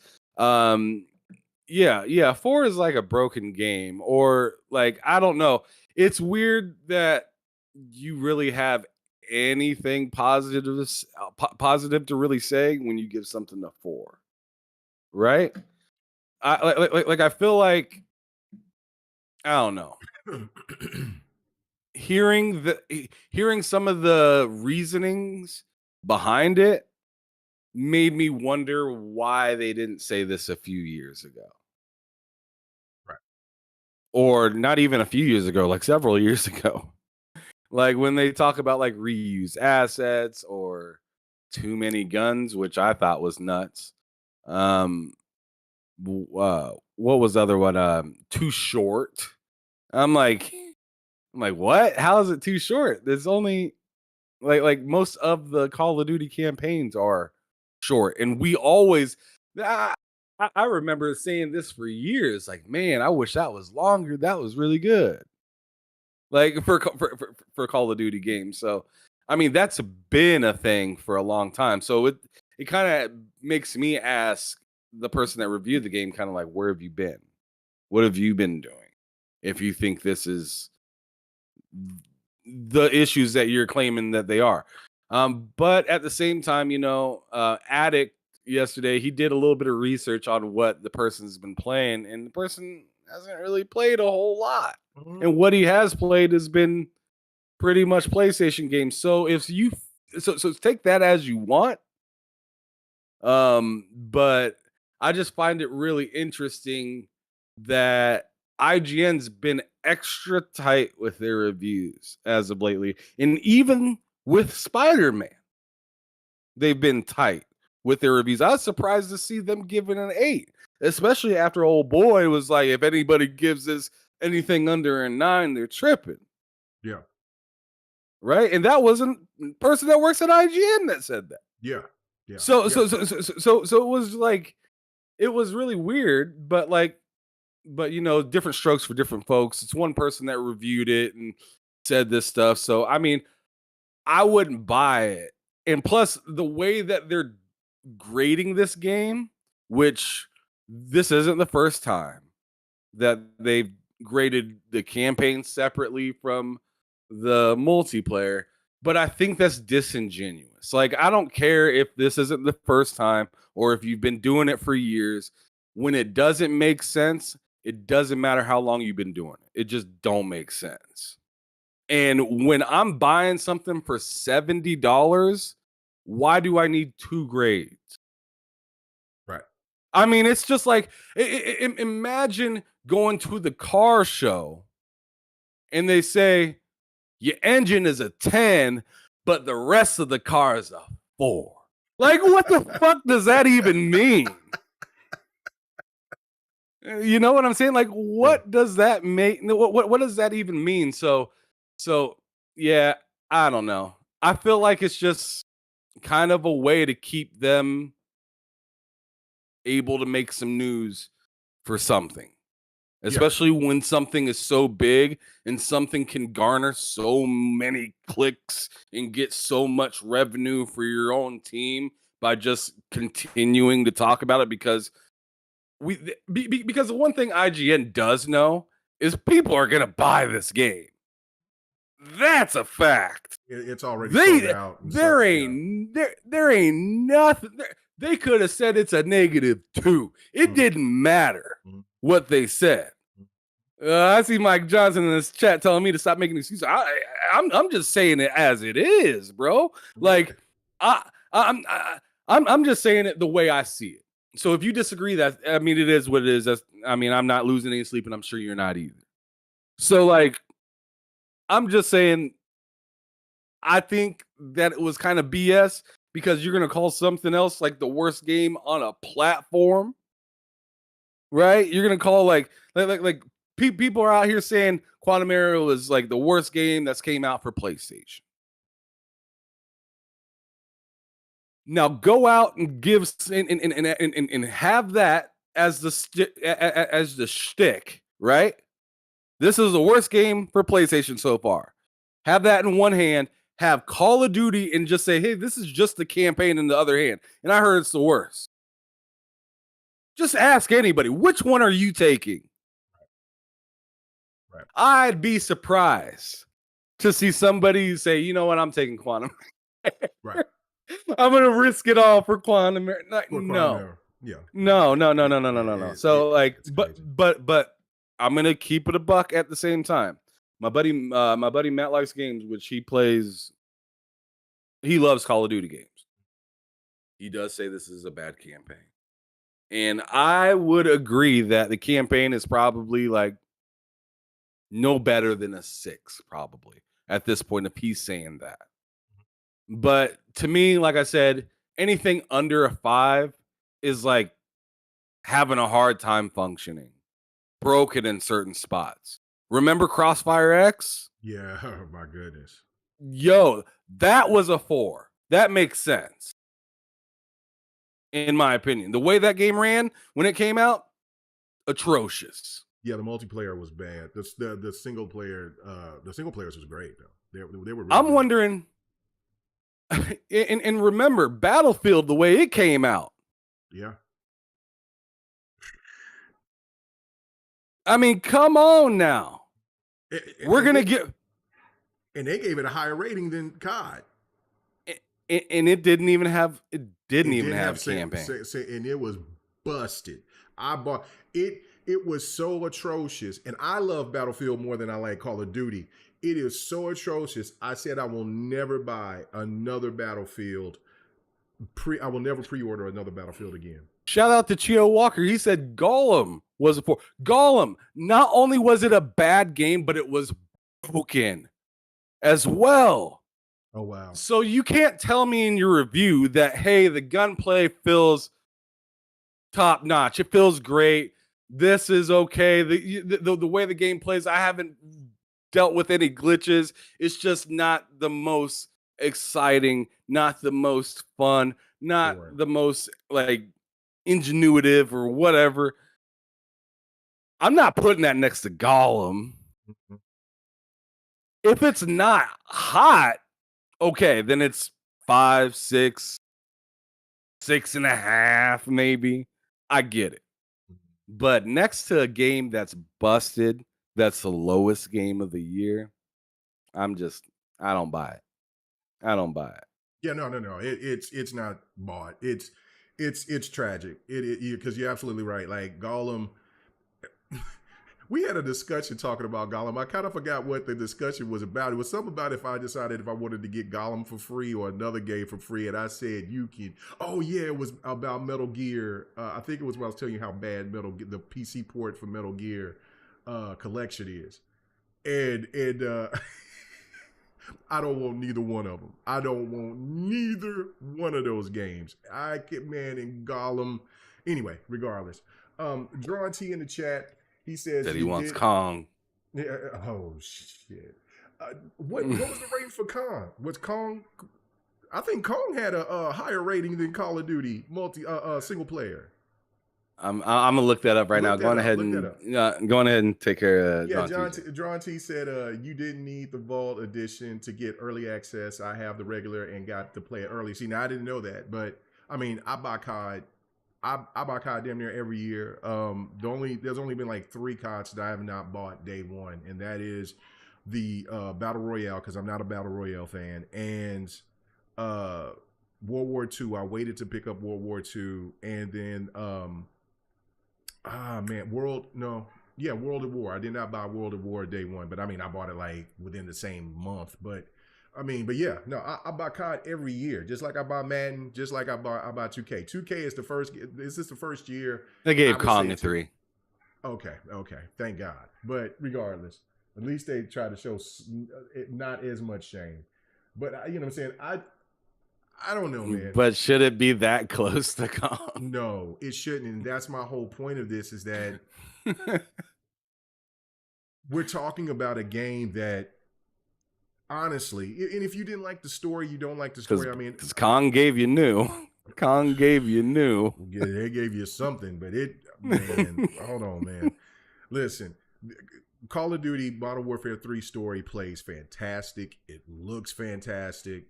yeah, 4 is like a broken game, or like I don't know. It's weird that you really have anything positive positive to really say when you give something a 4, right? I I feel like I don't know. Hearing some of the reasonings behind it made me wonder why they didn't say this a few years ago, Right. or not even a few years ago, like several years ago. Like when they talk about like reused assets or too many guns, which I thought was nuts. Um, what was the other one? Too short. I'm like, what? How is it too short? There's only like most of the Call of Duty campaigns are short, and we always. I, I remember saying this for years. Like, man, I wish that was longer. That was really good. Like for Call of Duty games. So, I mean, that's been a thing for a long time. So it kind of makes me ask the person that reviewed the game, kind of like, where have you been? What have you been doing? If you think this is the issues that you're claiming that they are. But at the same time, Addict yesterday, he did a little bit of research on what the person's been playing, and the person hasn't really played a whole lot. Mhm. And what he has played has been pretty much PlayStation games. So if you so take that as you want. But I just find it really interesting that IGN's been extra tight with their reviews as of lately. And even with Spider-Man, they've been tight with their reviews. I was surprised to see them giving an 8, especially after old boy was like, if anybody gives this anything under a 9, they're tripping. Yeah. Right. And that wasn't the person that works at IGN that said that. Yeah. Yeah. So Yeah. it was like, it was really weird, but different strokes for different folks. It's one person that reviewed it and said this stuff. So I mean, I wouldn't buy it. And plus, the way that they're grading this game, which this isn't the first time that they've graded the campaign separately from the multiplayer, but I think that's disingenuous. Like, I don't care if this isn't the first time or if you've been doing it for years. When it doesn't make sense, it doesn't matter how long you've been doing it. It just don't make sense. And when I'm buying something for $70, why do I need 2 grades? Right. I mean, it's just like imagine going to the car show and they say your engine is a 10, but the rest of the car is a 4. Like, what the fuck does that even mean? You know what I'm saying? Like, what does that make? What does that even mean? So yeah, I don't know. I feel like it's just kind of a way to keep them able to make some news for something, Yeah. especially when something is so big and something can garner so many clicks and get so much revenue for your own team by just continuing to talk about it, because because the one thing IGN does know is people are going to buy this game. That's a fact. It's already sold out. And There stuff. ain't there ain't nothing. They could have said it's a -2. It didn't matter what they said. I see Mike Johnson in this chat telling me to stop making excuses. I'm just saying it as it is, bro. Like I I'm just saying it the way I see it. So if you disagree, that I mean, it is what it is. I mean, I'm not losing any sleep, and I'm sure you're not either. So like, I'm just saying, I think that it was kind of BS because you're gonna call something else like the worst game on a platform, right? You're gonna call people are out here saying Quantum Arrow is like the worst game that's came out for PlayStation. Now go out and and have that as as the shtick, right? This is the worst game for PlayStation so far. Have that in one hand, have Call of Duty, and just say, hey, this is just the campaign in the other hand. And I heard it's the worst. Just ask anybody, which one are you taking? Right. I'd be surprised to see somebody say, you know what, I'm taking Quantum. Right. I'm gonna risk it all for Quantum. No. Yeah. No. So It's crazy. but I'm gonna keep it a buck at the same time. My buddy Matt likes games, which he plays. He loves Call of Duty games. He does say this is a bad campaign. And I would agree that the campaign is probably like no better than a 6, probably at this point, if he's saying that. But to me, like I said, anything under a 5 is like having a hard time functioning, broken in certain spots. Remember Crossfire X? Yeah. Oh, my goodness. Yo, that was a 4. That makes sense. In my opinion, the way that game ran when it came out, atrocious. Yeah, the multiplayer was bad. The single player, the single players was great though. They were really I'm good. wondering, and remember Battlefield the way it came out. Yeah. I mean, come on now. We're gonna get, and they gave it a higher rating than COD. and it didn't even have campaign, and it was busted. I bought it. It was so atrocious, and I love Battlefield more than I like Call of Duty. It is so atrocious. I said I will never buy another Battlefield. I will never pre-order another Battlefield again. Shout out to Chio Walker. He said Gollum was a 4. Gollum, not only was it a bad game, but it was broken as well. Oh, wow. So you can't tell me in your review that, hey, the gunplay feels top notch. It feels great. This is okay. The way the game plays, I haven't dealt with any glitches. It's just not the most exciting, not the most fun, not the most like ingenuitive or whatever. I'm not putting that next to Gollum. Mm-hmm. If it's not hot, okay, then it's 5, 6, 6.5, maybe. I get it. But next to a game that's busted, that's the lowest game of the year, I don't buy it. I don't buy it. Yeah, no. It's not bought. It's tragic. Because you're absolutely right. Like Gollum, we had a discussion talking about Gollum. I kind of forgot what the discussion was about. It was something about if I decided if I wanted to get Gollum for free or another game for free, and I said you can. Oh yeah, it was about Metal Gear. I think it was when I was telling you how bad the PC port for Metal Gear collection is, and I don't want neither one of them. I don't want neither one of those games. And Gollum. Anyway, regardless, Drawn T in the chat. He says that he wants Kong. Yeah. Oh shit. What was the rating for Kong? Was Kong? I think Kong had a higher rating than Call of Duty single player. I'm gonna look that up right now. Go ahead and take care of. Yeah, John T said you didn't need the Vault Edition to get early access. I have the regular and got to play it early. See, now I didn't know that, but I mean, I buy COD. I buy COD damn near every year. There's only been like 3 CODs that I have not bought day one, and that is the Battle Royale, because I'm not a Battle Royale fan, and World War II. I waited to pick up World War II, and then World at War. I did not buy World at War day one, but I mean I bought it like within the same month. But I mean, but yeah, no, I buy COD every year, just like I buy Madden, just like I buy 2K. 2K is the first. This is the first year. They I gave would say Kong a two. 3. Okay, okay, thank God. But regardless, at least they try to show not as much shame. But you know what I'm saying? I don't know, man. But should it be that close to Kong? No, it shouldn't. And that's my whole point of this is that we're talking about a game that honestly, and if you didn't like the story, you don't like the story. I mean, because Kong gave you new. Kong gave you new. Yeah, they gave you something, but man, hold on, man. Listen, Call of Duty Modern Warfare 3 story plays fantastic. It looks fantastic.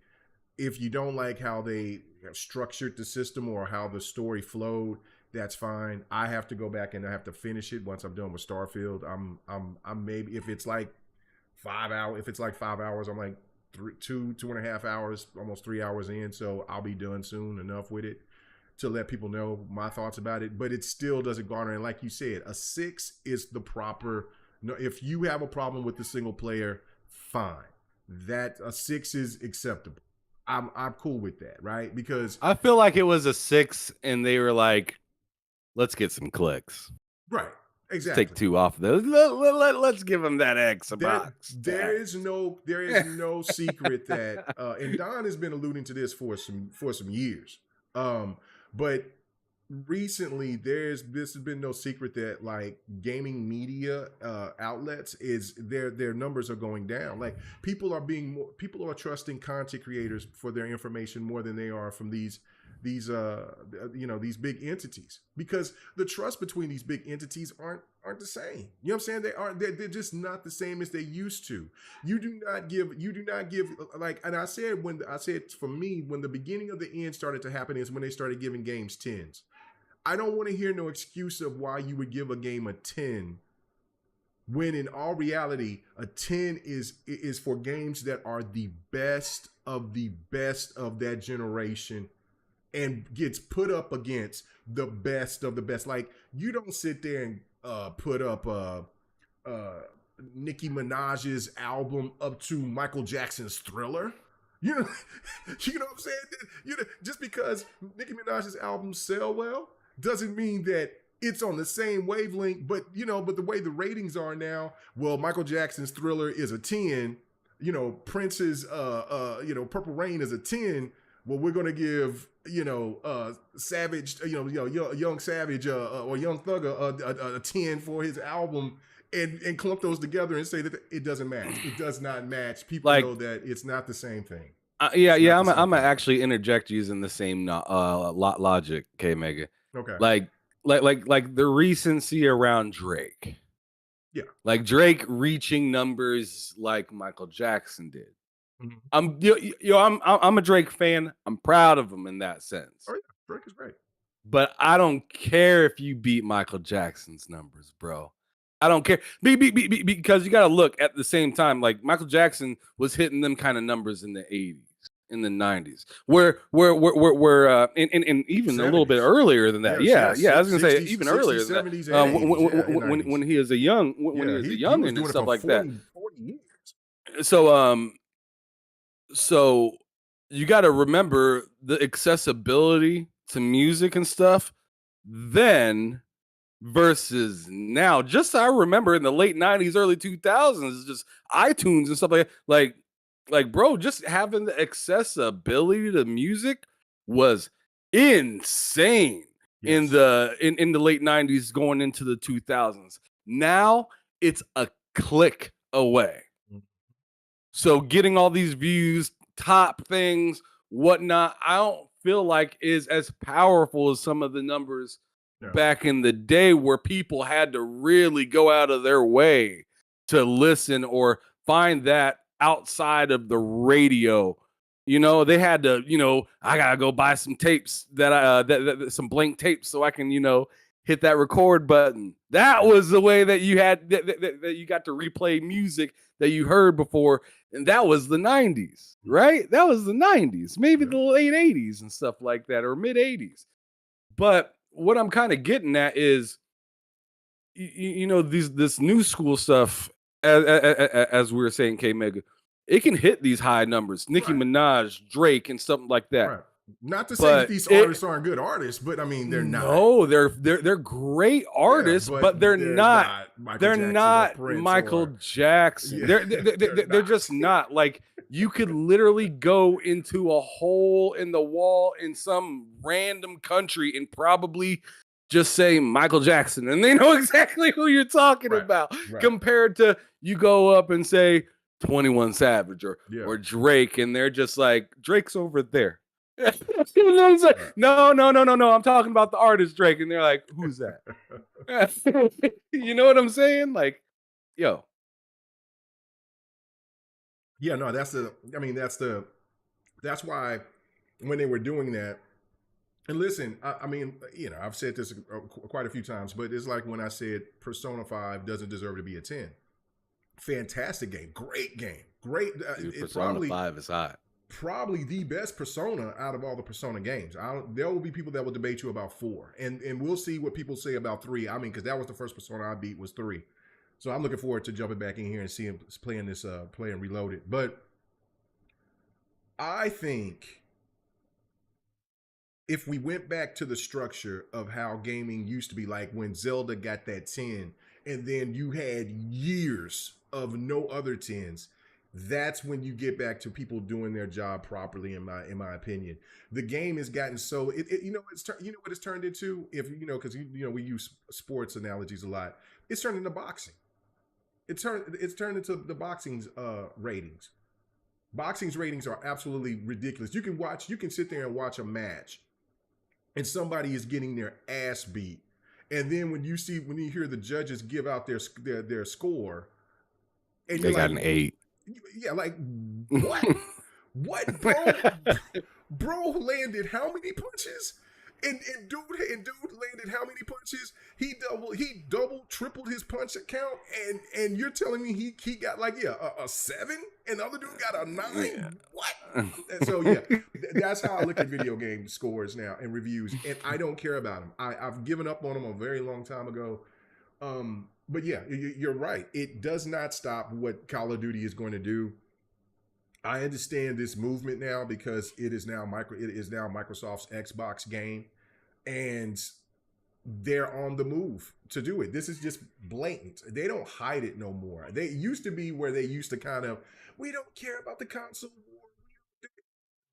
If you don't like how they have structured the system or how the story flowed, that's fine. I have to go back and I have to finish it once I'm done with Starfield. I'm maybe if it's like 5 hours. If it's like 5 hours, I'm like 2.5 hours, almost 3 hours in. So I'll be done soon enough with it to let people know my thoughts about it. But it still doesn't garner. And like you said, a 6 is the proper. No, if you have a problem with the single player, fine. That a 6 is acceptable. I'm cool with that, right? Because I feel like it was a 6, and they were like, "Let's get some clicks." right, exactly. Take 2 off those. Let's give them that X a box. There is no secret that, and Don has been alluding to this for some years. But recently, this has been no secret that like gaming media outlets is their numbers are going down. Like people are trusting content creators for their information more than they are from these these big entities, because the trust between these big entities aren't the same. You know what I'm saying? They're just not the same as they used to. You do not give like, and I said for me, when the beginning of the end started to happen is when they started giving games 10s. I don't want to hear no excuse of why you would give a game a 10 when in all reality a 10 is for games that are the best of that generation and gets put up against the best of the best. Like, you don't sit there and put up Nicki Minaj's album up to Michael Jackson's Thriller. You know what I'm saying? Just because Nicki Minaj's albums sell well doesn't mean that it's on the same wavelength. But the way the ratings are now, well, Michael Jackson's Thriller is a 10. Prince's Purple Rain is a 10. Well, we're gonna give Savage, Young Savage or Young Thug a 10 for his album, and clump those together and say that it doesn't match. It does not match. People know that it's not the same thing. I'm gonna actually interject using the same logic, K Mega. Okay. Like the recency around Drake. Yeah. Like Drake reaching numbers like Michael Jackson did. Mm-hmm. I'm a Drake fan. I'm proud of him in that sense. Oh yeah, Drake is great. But I don't care if you beat Michael Jackson's numbers, bro. I don't care because you got to look at the same time. Like Michael Jackson was hitting them kind of numbers in the 80s, in the 90s, where and even 70s. A little bit earlier than that. Yeah. I was gonna 60s, say even 60s, earlier than 70s, that. When he is a young, when he was a young and stuff like 40 years. So you got to remember the accessibility to music and stuff then versus now. Just I remember in the late 90s, early 2000s, just iTunes and stuff like bro, just having the accessibility to music was insane. Yes. in the late 90s going into the 2000s. Now it's a click away. So getting all these views, top things, whatnot, I don't feel like is as powerful as some of the numbers back in the day, where people had to really go out of their way to listen or find that outside of the radio. They had to, I gotta go buy some tapes that some blank tapes so I can, hit that record button. That was the way that you had that you got to replay music that you heard before. And that was the 90s, right? That was the 90s, maybe the late 80s and stuff like that, or mid 80s. But what I'm kind of getting at is, this new school stuff, as we were saying, K Mega, it can hit these high numbers. Nicki Right. Minaj, Drake, and something like that. Right. Not to say that But these artists aren't good artists, but I mean they're not. no, they're great Yeah, artists, but but they're they're not not Michael they're Jackson or not Prince Michael or Jackson. yeah, They're they're they're not. just not. Like, you could literally go into a hole in the wall in some random country and probably just say Michael Jackson, and they know exactly who you're talking Right. about. Right. Compared to, you go up and say 21 Savage Yeah. or Drake, and they're just like, Drake's over there. You know what I'm saying? Right. No. I'm talking about the artist Drake, and they're like, who's that? You know what I'm saying? Like, yo, Yeah, no, that's why when they were doing that, and listen, I mean, I've said this quite a few times, but it's like when I said Persona 5 doesn't deserve to be a 10. Fantastic game, great. dude, It's Persona 5 is hot. probably the best Persona out of all the Persona games. There will be people that will debate you about 4, and we'll see what people say about 3. I mean, because that was the first Persona I beat was 3. So I'm looking forward to jumping back in here and seeing playing Reloaded. But I think if we went back to the structure of how gaming used to be, like when Zelda got that 10, and then you had years of no other 10s, that's when you get back to people doing their job properly. In my opinion, the game has gotten so you know what it's turned into. If because we use sports analogies a lot. It's turned into boxing. It's turned into the boxing's ratings. Boxing's ratings are absolutely ridiculous. You can sit there and watch a match, and somebody is getting their ass beat, and then when you hear the judges give out their score, and They got an 8. yeah, like what? What, bro? Bro landed how many punches? And dude landed how many punches? He doubled, tripled his punch count, and you're telling me he got like a 7, and the other dude got a 9? Yeah. What? And so yeah, that's how I look at video game scores now and reviews, and I don't care about them. I've given up on them a very long time ago. But yeah, you're right. It does not stop what Call of Duty is going to do. I understand this movement now because it is now Microsoft's Xbox game, and they're on the move to do it. This is just blatant. They don't hide it no more. They used to be where they used to kind of, we don't care about the console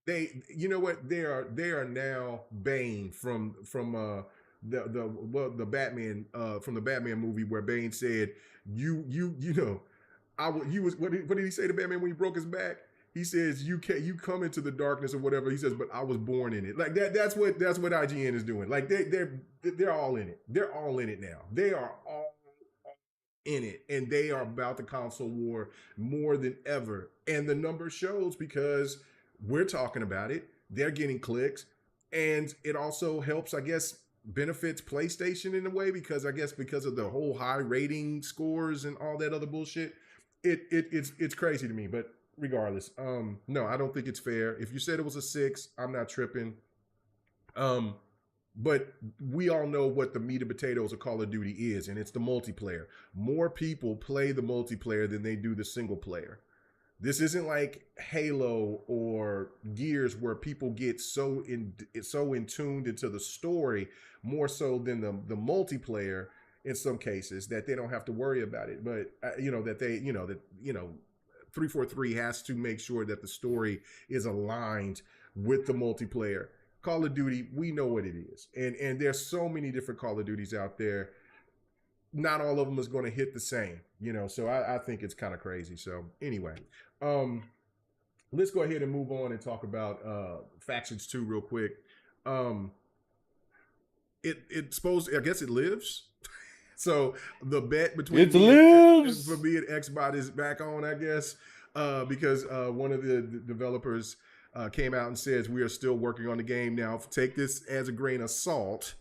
war. You know what? They are now Bane from the Batman from the Batman movie, where Bane said, you know, what did he say to Batman when he broke his back? He says, you come into the darkness or whatever. He says, but I was born in it. Like that's what IGN is doing. Like they're all in it. They're all in it now. They are all in it, and they are about the console war more than ever. And the number shows, because we're talking about it. They're getting clicks, and it also helps, I guess, benefits PlayStation in a way, because I guess because of the whole high rating scores and all that other bullshit. It's crazy to me, but regardless, no, I don't think it's fair. If you said it was a 6, I'm not tripping. But we all know what the meat and potatoes of Call of Duty is, and it's the multiplayer. More people play the multiplayer than they do the single player. This isn't like Halo or Gears, where people get so in tuned into the story more so than the multiplayer in some cases, that they don't have to worry about it. But 343 has to make sure that the story is aligned with the multiplayer. Call of Duty, we know what it is, and there's so many different Call of Duties out there. Not all of them is going to hit the same, so I think it's kind of crazy. So anyway, let's go ahead and move on and talk about Factions 2 real quick. It's supposed, I guess it lives. So the bet between me and Xbot is back on, I guess, because one of the developers came out and says, we are still working on the game. Now, take this as a grain of salt.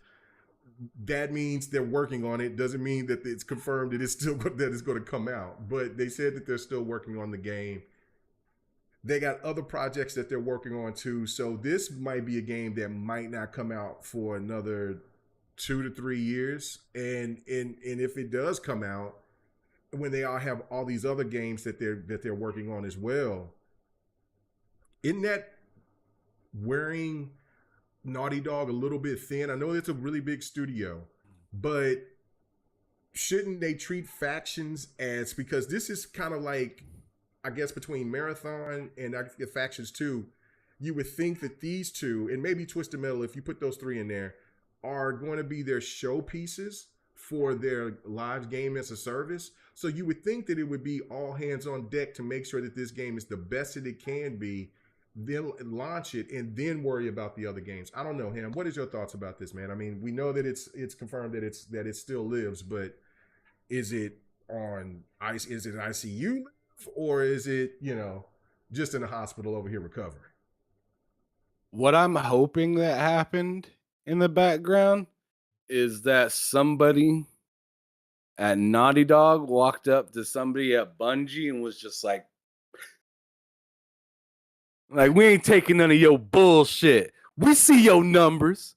That means they're working on it. Doesn't mean that it's confirmed that it's going to come out. But they said that they're still working on the game. They got other projects that they're working on too. So this might be a game that might not come out for another 2 to 3 years. And if it does come out, when they all have all these other games that they're working on as well. Isn't that wearing Naughty Dog a little bit thin? I know it's a really big studio, but shouldn't they treat factions as, because this is kind of like, I guess, between Marathon and Factions 2, you would think that these two, and maybe Twisted Metal, if you put those three in there, are going to be their showpieces for their live game as a service. So you would think that it would be all hands on deck to make sure that this game is the best that it can be, then launch it, and then worry about the other games. I don't know, Ham. What is your thoughts about this, man? I mean, we know that it's confirmed that it still lives, but is it on ice? Is it ICU, or is it, just in the hospital over here recovering? What I'm hoping that happened in the background is that somebody at Naughty Dog walked up to somebody at Bungie and was just like, we ain't taking none of your bullshit. We see your numbers.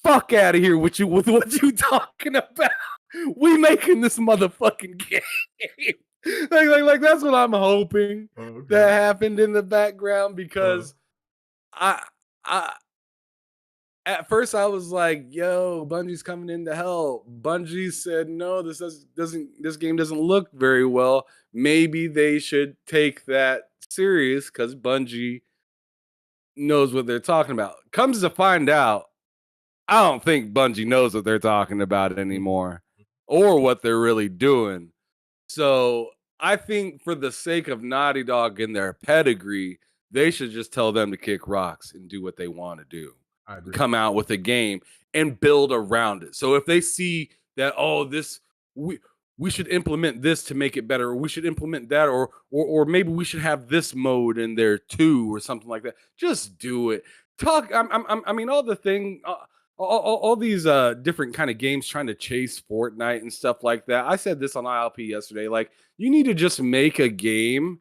Fuck out of here with what you talking about. We making this motherfucking game. like that's what I'm hoping that happened in the background, because I at first I was like, yo, Bungie's coming in to help. Bungie said, no, this game doesn't look very well. Maybe they should take that serious, because Bungie knows what they're talking about. Comes to find out, I don't think Bungie knows what they're talking about anymore, or what they're really doing. So I think, for the sake of Naughty Dog and their pedigree, they should just tell them to kick rocks and do what they want to do. I agree. Come out with a game and build around it. So if they see that, we should implement this to make it better, or we should implement that, or maybe we should have this mode in there too, or something like that, just do it. I mean, all the thing. All these different kind of games trying to chase Fortnite and stuff like that. I said this on ILP yesterday. Like, you need to just make a game,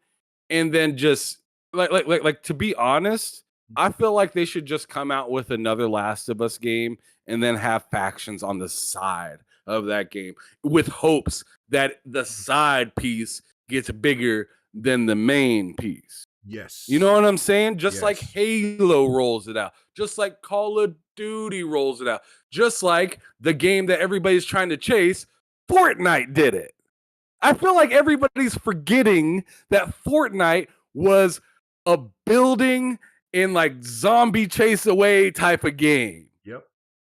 and then just like to be honest, I feel like they should just come out with another Last of Us game, and then have factions on the side of that game, with hopes that the side piece gets bigger than the main piece. Yes. You know what I'm saying? Just like Halo rolls it out. Just like Call of Duty rolls it out. Just like the game that everybody's trying to chase, Fortnite did it. I feel like everybody's forgetting that Fortnite was a building in zombie chase away type of game. Yep.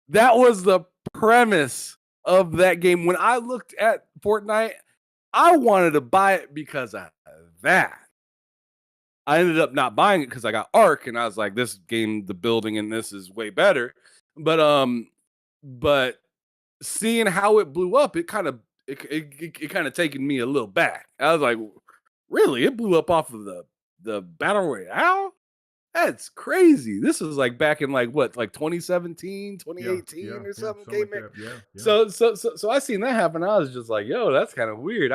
That was the premise of that game. When I looked at Fortnite, I wanted to buy it because of that. I ended up not buying it because I got Ark, and I was like, this game, the building in this is way better. But seeing how it blew up, it kind of taken me a little back. I was like, really? It blew up off of the Battle Royale? That's crazy. This was back in 2017, 2018 or something. Like that. Yeah. So I seen that happen. I was just like, yo, that's kind of weird.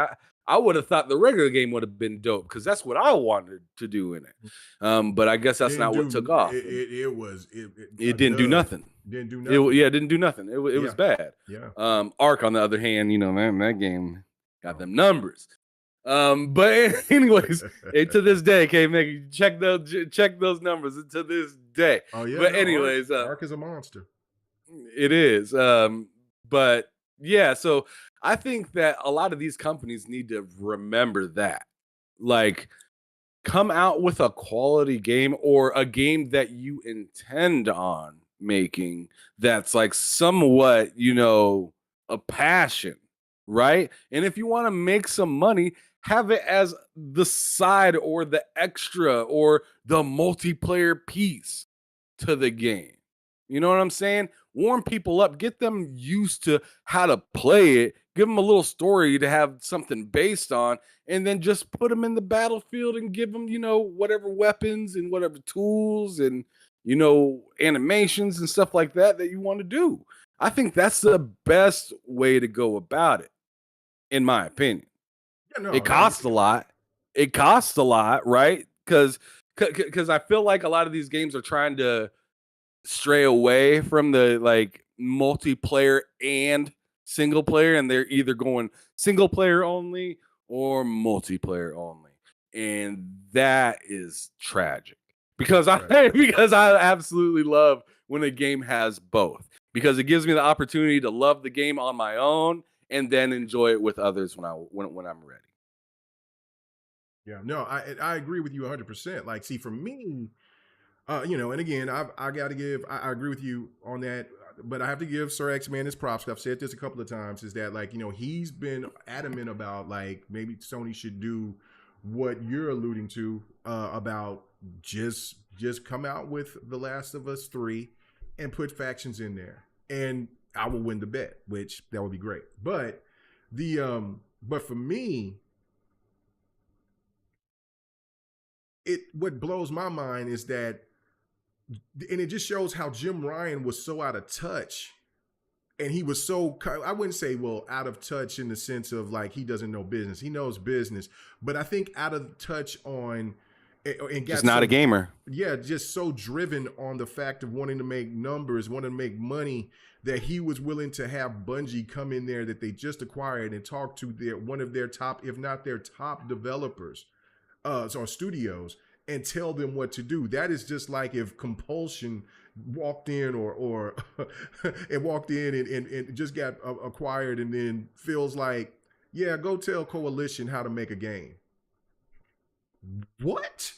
I would have thought the regular game would have been dope, because that's what I wanted to do in it. But I guess that's not what took off. It didn't do nothing. Didn't do nothing. It didn't do nothing. It was bad. Yeah. Ark, on the other hand, man, that game got them numbers. But anyways, to this day, check those numbers to this day. Oh yeah. But anyways, Ark is a monster. It is. But yeah, so I think that a lot of these companies need to remember that. Come out with a quality game, or a game that you intend on making, that's somewhat, a passion, right? And if you want to make some money, have it as the side, or the extra, or the multiplayer piece to the game. You know what I'm saying? Warm people up, get them used to how to play it, give them a little story to have something based on, and then just put them in the battlefield and give them, whatever weapons and whatever tools and, animations and stuff like that you want to do. I think that's the best way to go about it, in my opinion. It costs a lot. It costs a lot, right? Because I feel like a lot of these games are trying to stray away from the multiplayer and single player, and they're either going single player only or multiplayer only. And that is tragic because because I absolutely love when a game has both, because it gives me the opportunity to love the game on my own and then enjoy it with others when I'm ready. Yeah, no, I agree with you 100%. Like, see, for me, and again, I got to give, I agree with you on that, but I have to give Sir X Man his props. I've said this a couple of times, is that, like, he's been adamant about, like, maybe Sony should do what you're alluding to, about just come out with The Last of Us 3 and put factions in there, and I will win the bet, which that would be great. But but for me, what blows my mind is that, and it just shows how Jim Ryan was so out of touch, and he was so, I wouldn't say, well, out of touch in the sense of like he doesn't know business. He knows business, but I think out of touch on, and Just not a gamer. Yeah, just so driven on the fact of wanting to make numbers, wanting to make money, that he was willing to have Bungie come in there that they just acquired and talk to one of their top, if not their top developers, or studios, and tell them what to do. That is just like if Compulsion walked in, or and walked in and just got acquired, and then feels like, yeah, go tell Coalition how to make a game. What?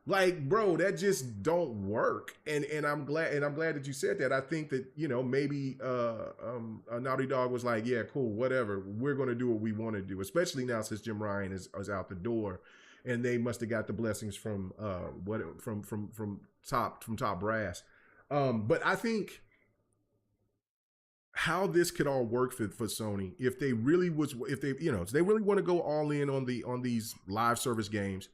Like, bro, that just don't work. And I'm glad that you said that. I think that, maybe Naughty Dog was like, yeah, cool, whatever. We're gonna do what we want to do, especially now since Jim Ryan is out the door, and they must have got the blessings from from top brass. But I think how this could all work for Sony, if they really want to go all in on these live service games.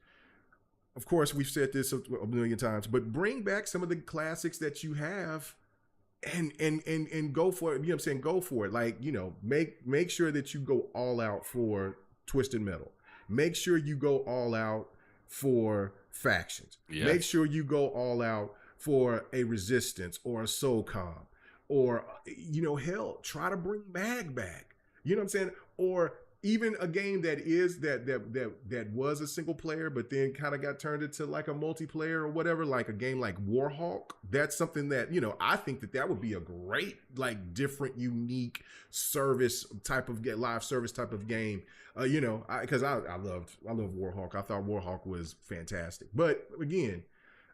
Of course, we've said this a million times, but bring back some of the classics that you have, and go for it. You know what I'm saying? Go for it. Like, make sure that you go all out for Twisted Metal. Make sure you go all out for factions. Yes. Make sure you go all out for a Resistance or a SOCOM, or, hell, try to bring Mag back. You know what I'm saying? Or even a game that was a single player, but then kind of got turned into like a multiplayer or whatever, like a game like Warhawk. That's something that, I think that would be a great, like, different, unique service type of live service type of game. Because I love Warhawk. I thought Warhawk was fantastic. But again,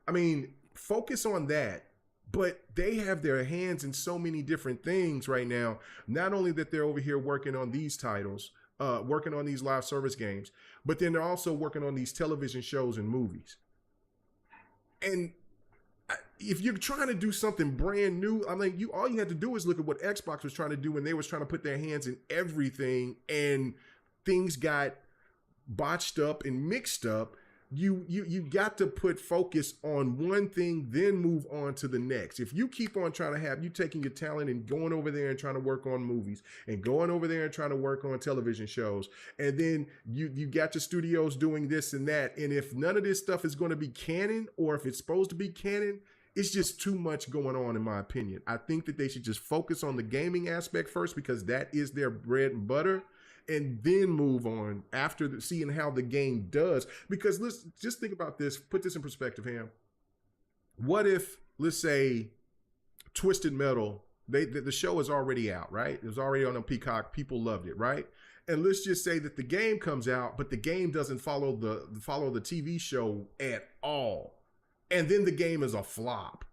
I mean, focus on that. But they have their hands in so many different things right now. Not only that they're over here working on these titles, working on these live service games, but then they're also working on these television shows and movies. And if you're trying to do something brand new, I mean, all you had to do is look at what Xbox was trying to do when they was trying to put their hands in everything, and things got botched up and mixed up. You got to put focus on one thing, then move on to the next. If you keep on trying to have you taking your talent and going over there and trying to work on movies, and going over there and trying to work on television shows, and then you got your studios doing this and that, and if none of this stuff is going to be canon, or if it's supposed to be canon, it's just too much going on, in my opinion. I think that they should just focus on the gaming aspect first, because that is their bread and butter, and then move on after seeing how the game does. Because let's just think about this, put this in perspective, Ham. What if, let's say, Twisted Metal, the show is already out, right? It was already on a Peacock. People loved it, right? And let's just say that the game comes out, but the game doesn't follow the TV show at all. And then the game is a flop.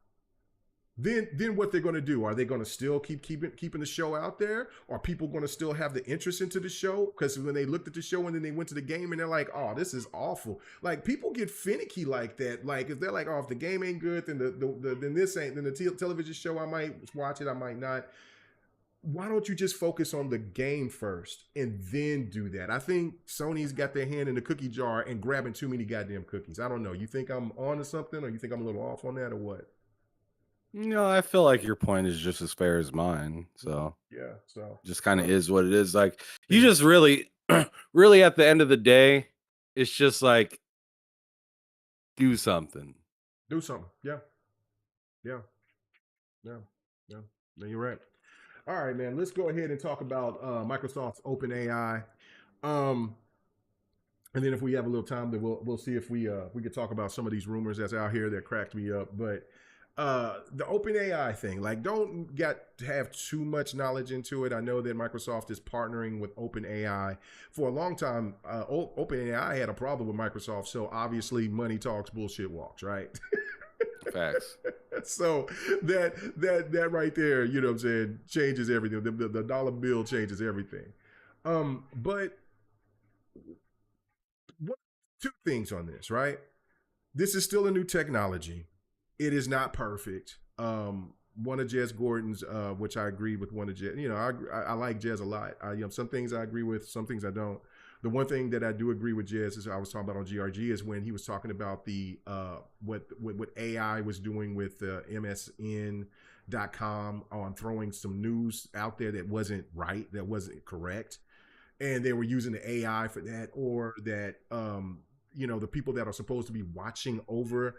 Then what they're going to do? Are they going to still keeping the show out there? Are people going to still have the interest into the show? Because when they looked at the show and then they went to the game and they're like, oh, this is awful. Like, people get finicky like that. Like, if they're like, oh, if the game ain't good, then then this ain't. Then the television show, I might watch it, I might not. Why don't you just focus on the game first and then do that? I think Sony's got their hand in the cookie jar and grabbing too many goddamn cookies. I don't know. You think I'm on to something, or you think I'm a little off on that, or what? No, I feel like your point is just as fair as mine. So yeah, so just kind of is what it is. Like, you just really, really at the end of the day, it's just like, do something. Do something. Yeah. Yeah. Yeah. Yeah. No, you're right. All right, man. Let's go ahead and talk about Microsoft's OpenAI. And then if we have a little time, then we'll see if we could talk about some of these rumors that's out here that cracked me up. But the OpenAI thing, like, don't get to have too much knowledge into it. I know that Microsoft is partnering with OpenAI for a long time. OpenAI had a problem with Microsoft, so obviously money talks, bullshit walks, right? Facts. So that right there, you know what I'm saying, changes everything. The dollar bill changes everything. But two things on this, right? This is still a new technology. It is not perfect. One of Jez Gordon's, which I agree with one of Jez, you know, I like Jez a lot. Some things I agree with, some things I don't. The one thing that I do agree with Jez is I was talking about on GRG is when he was talking about the what AI was doing with MSN.com on throwing some news out there that wasn't right, that wasn't correct. And they were using the AI for that, or that, the people that are supposed to be watching over,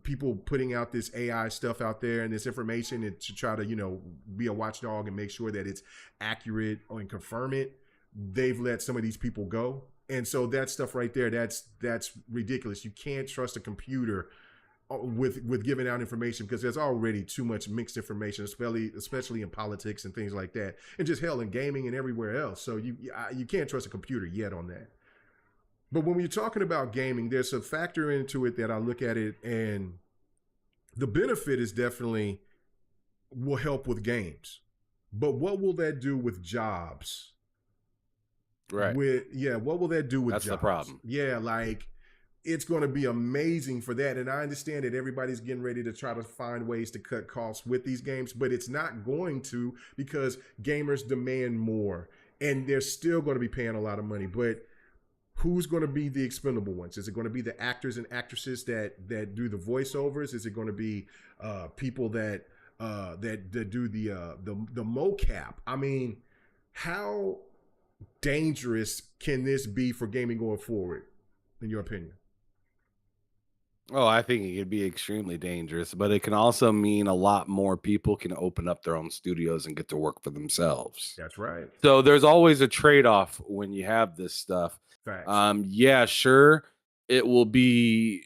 people putting out this AI stuff out there and this information and to try to, be a watchdog and make sure that it's accurate and confirm it. They've let some of these people go. And so that stuff right there, that's ridiculous. You can't trust a computer with giving out information because there's already too much mixed information, especially in politics and things like that, and just hell in gaming and everywhere else. So you can't trust a computer yet on that. But when you're talking about gaming, there's a factor into it that I look at it, and the benefit is definitely will help with games. But what will that do with jobs? Right. What will that do with jobs? That's the problem. Yeah, like, it's going to be amazing for that. And I understand that everybody's getting ready to try to find ways to cut costs with these games, but it's not going to, because gamers demand more and they're still going to be paying a lot of money. But who's going to be the expendable ones? Is it going to be the actors and actresses that do the voiceovers? Is it going to be people that do the mocap? I mean, how dangerous can this be for gaming going forward, in your opinion? Oh, I think it could be extremely dangerous, but it can also mean a lot more people can open up their own studios and get to work for themselves. That's right. So there's always a trade-off when you have this stuff. Facts. Yeah, sure, it will be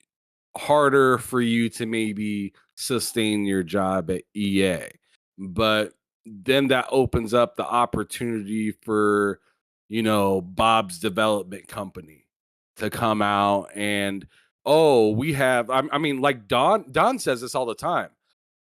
harder for you to maybe sustain your job at EA, but then that opens up the opportunity for, Bob's development company to come out and, oh, we have, I mean, like Don says this all the time.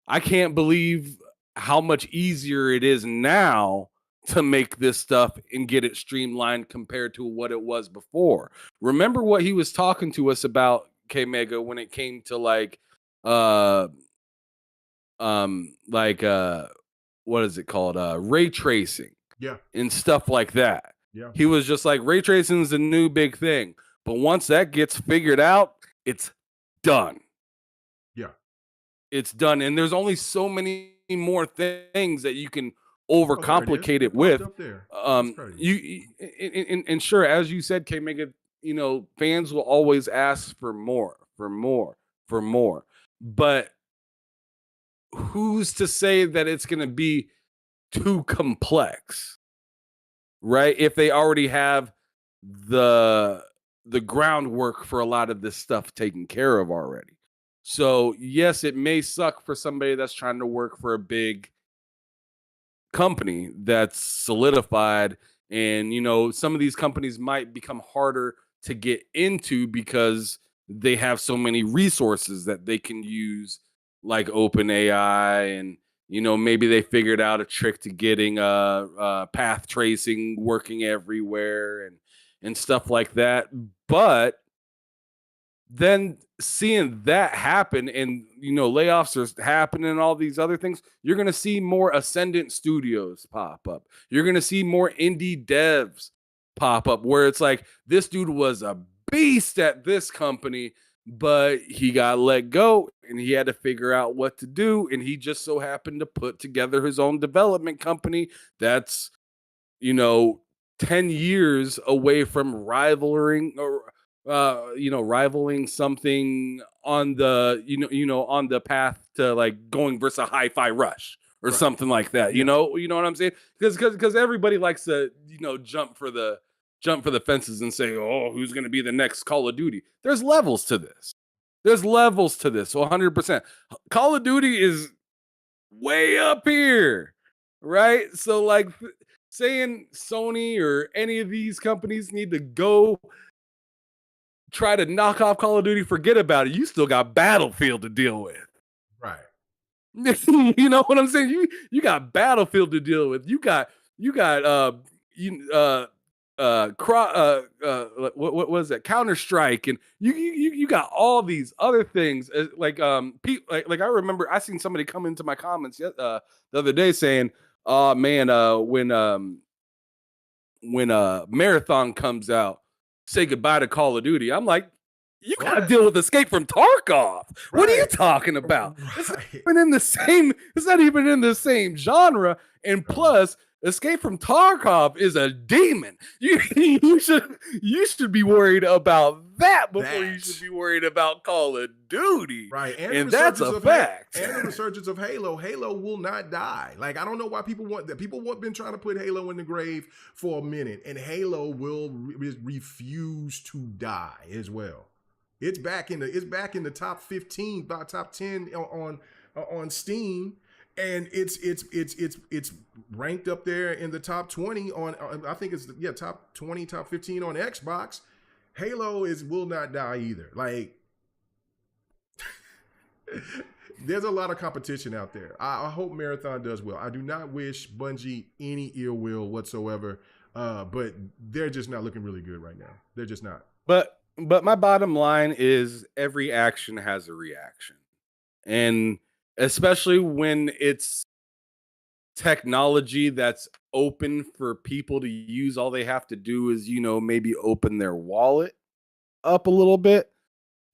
I can't believe how much easier it is now to make this stuff and get it streamlined compared to what it was before. Remember what he was talking to us about, K Mega, when it came to like what is it called? Ray tracing. Yeah. And stuff like that. Yeah. He was just like, ray tracing is the new big thing. But once that gets figured out, it's done. Yeah. It's done. And there's only so many more things that you can overcomplicate it with. And sure, as you said, K Mega, fans will always ask for more. But who's to say that it's going to be too complex, right? If they already have the groundwork for a lot of this stuff taken care of already. So yes, it may suck for somebody that's trying to work for a big company that's solidified, and some of these companies might become harder to get into because they have so many resources that they can use, like OpenAI, and maybe they figured out a trick to getting path tracing working everywhere and stuff like that. But then seeing that happen, and layoffs are happening and all these other things, you're going to see more ascendant studios pop up. You're going to see more indie devs pop up, where it's like, this dude was a beast at this company, but he got let go and he had to figure out what to do, and he just so happened to put together his own development company that's 10 years away from rivaling something on the on the path to like going versus a Hi-Fi Rush or something like that. You know what I'm saying? Because everybody likes to jump for the jump for the fences and say, "Oh, who's going to be the next Call of Duty?" There's levels to this. There's levels to this. So 100%. Call of Duty is way up here, right? So like saying Sony or any of these companies need to go try to knock off Call of Duty, forget about it. You still got Battlefield to deal with. Right. You know what I'm saying? You got Battlefield to deal with. You got what was that? Counter-Strike, and you got all these other things. Like I remember I seen somebody come into my comments the other day saying, "Oh man, when Marathon comes out, say goodbye to Call of Duty." I'm like, you gotta deal with Escape from Tarkov. What are you talking about? It's not even in the same. It's not even in the same genre. And plus, Escape from Tarkov is a demon. You should be worried about that before you should be worried about Call of Duty. Right, and that's a fact. And the resurgence of Halo. Halo will not die. Like, I don't know why people want that. People have been trying to put Halo in the grave for a minute, and Halo will refuse to die as well. It's back in the top 15, about top 10 on Steam, and it's ranked up there in the top 20 on I think it's top 20, top 15 on Xbox. Halo will not die either. Like, there's a lot of competition out there. I hope Marathon does well. I do not wish Bungie any ill will whatsoever, but they're just not looking really good right now. They're just not. But my bottom line is every action has a reaction. And especially when it's technology that's open for people to use, all they have to do is, maybe open their wallet up a little bit.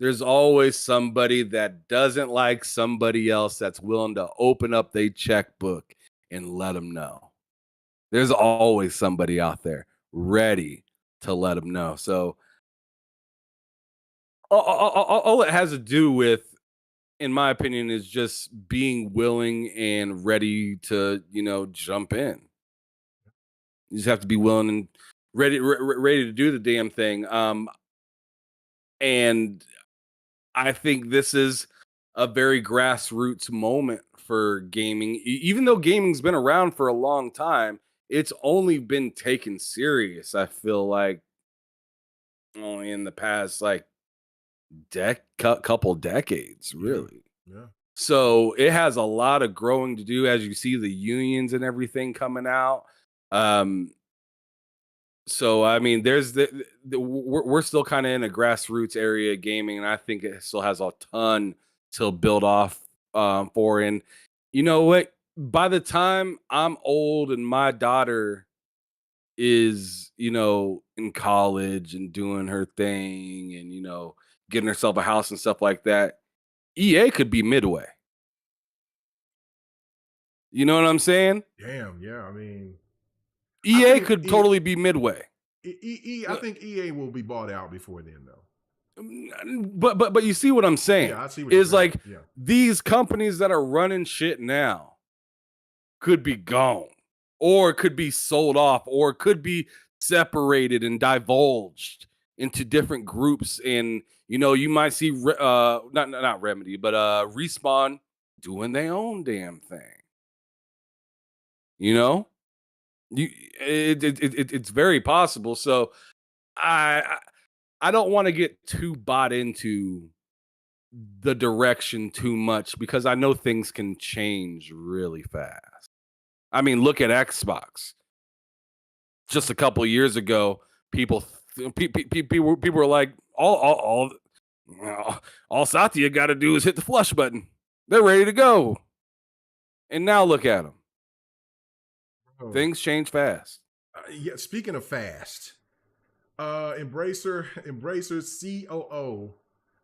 There's always somebody that doesn't like somebody else that's willing to open up their checkbook and let them know. There's always somebody out there ready to let them know. So all it has to do with, in my opinion, is just being willing and ready to, jump in. You just have to be willing and ready to do the damn thing. And I think this is a very grassroots moment for gaming. Even though gaming's been around for a long time, it's only been taken serious, I feel like, only in the past couple decades, really. Yeah. So it has a lot of growing to do as you see the unions and everything coming out. So I mean, there's we're still kind of in a grassroots area of gaming, and I think it still has a ton to build off for. And you know what? By the time I'm old and my daughter is, in college and doing her thing and, getting herself a house and stuff like that, EA could be Midway. You know what I'm saying? Damn, yeah. I mean, EA could totally be Midway. I think EA will be bought out before then, though. But you see what I'm saying? Yeah, I see what you're saying. Like, yeah. These companies that are running shit now could be gone, or could be sold off, or could be separated and divulged into different groups. And you might see not Remedy, but Respawn doing their own damn thing. It's very possible. So I don't want to get too bought into the direction too much, because I know things can change really fast. I mean, look at Xbox. Just a couple of years ago, people were like, all Satya got to do is hit the flush button. They're ready to go. And now look at them. Oh. Things change fast. Yeah. Speaking of fast, Embracer's COO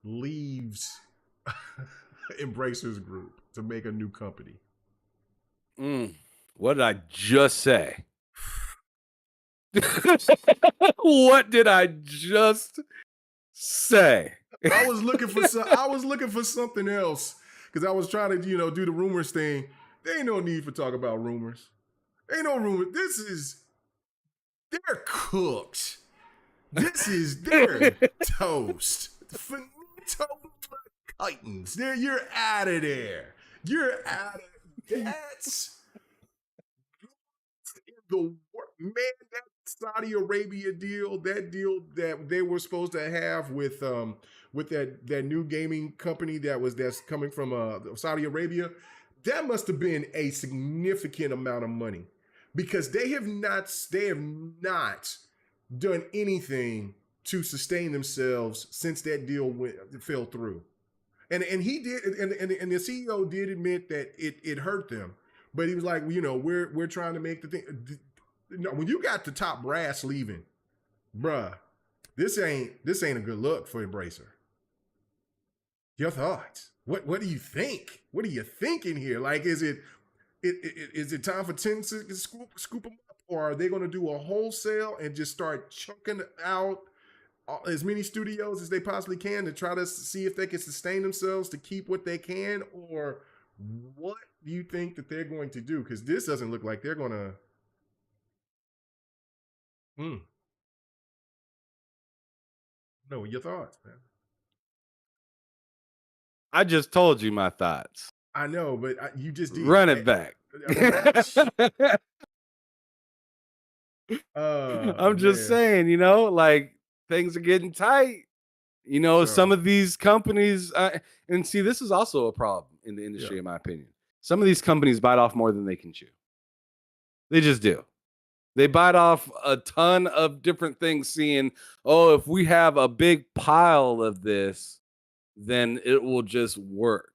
leaves Embracer's group to make a new company. What did I just say? What did I just say? I was looking for something else, because I was trying to, do the rumors thing. There ain't no need for talk about rumors. Ain't no rumor. They're cooked. This is their toast. Finito Titans. You're out of there. You're out of that's the man, that Saudi Arabia deal, that deal that they were supposed to have with that new gaming company that's coming from Saudi Arabia, that must have been a significant amount of money because they have not done anything to sustain themselves since that deal fell through. And he did, and the CEO did admit that it hurt them, but he was like, you know, we're trying to make the thing. No, when you got the top brass leaving, bruh, this ain't a good look for Embracer. Your thoughts? What do you think? What are you thinking here? Like, is it time for 10 to scoop them up, or are they going to do a wholesale and just start chunking out as many studios as they possibly can to try to see if they can sustain themselves to keep what they can? Or what do you think that they're going to do? Because this doesn't look like they're going to. No, your thoughts, man. I just told you my thoughts. I know, but you just did. Run it back. I'm just saying, you know, like things are getting tight. You know, some of these companies, and see, this is also a problem in the industry, in my opinion. Some of these companies bite off more than they can chew. They just do. They bite off a ton of different things, seeing, oh, if we have a big pile of this, then it will just work.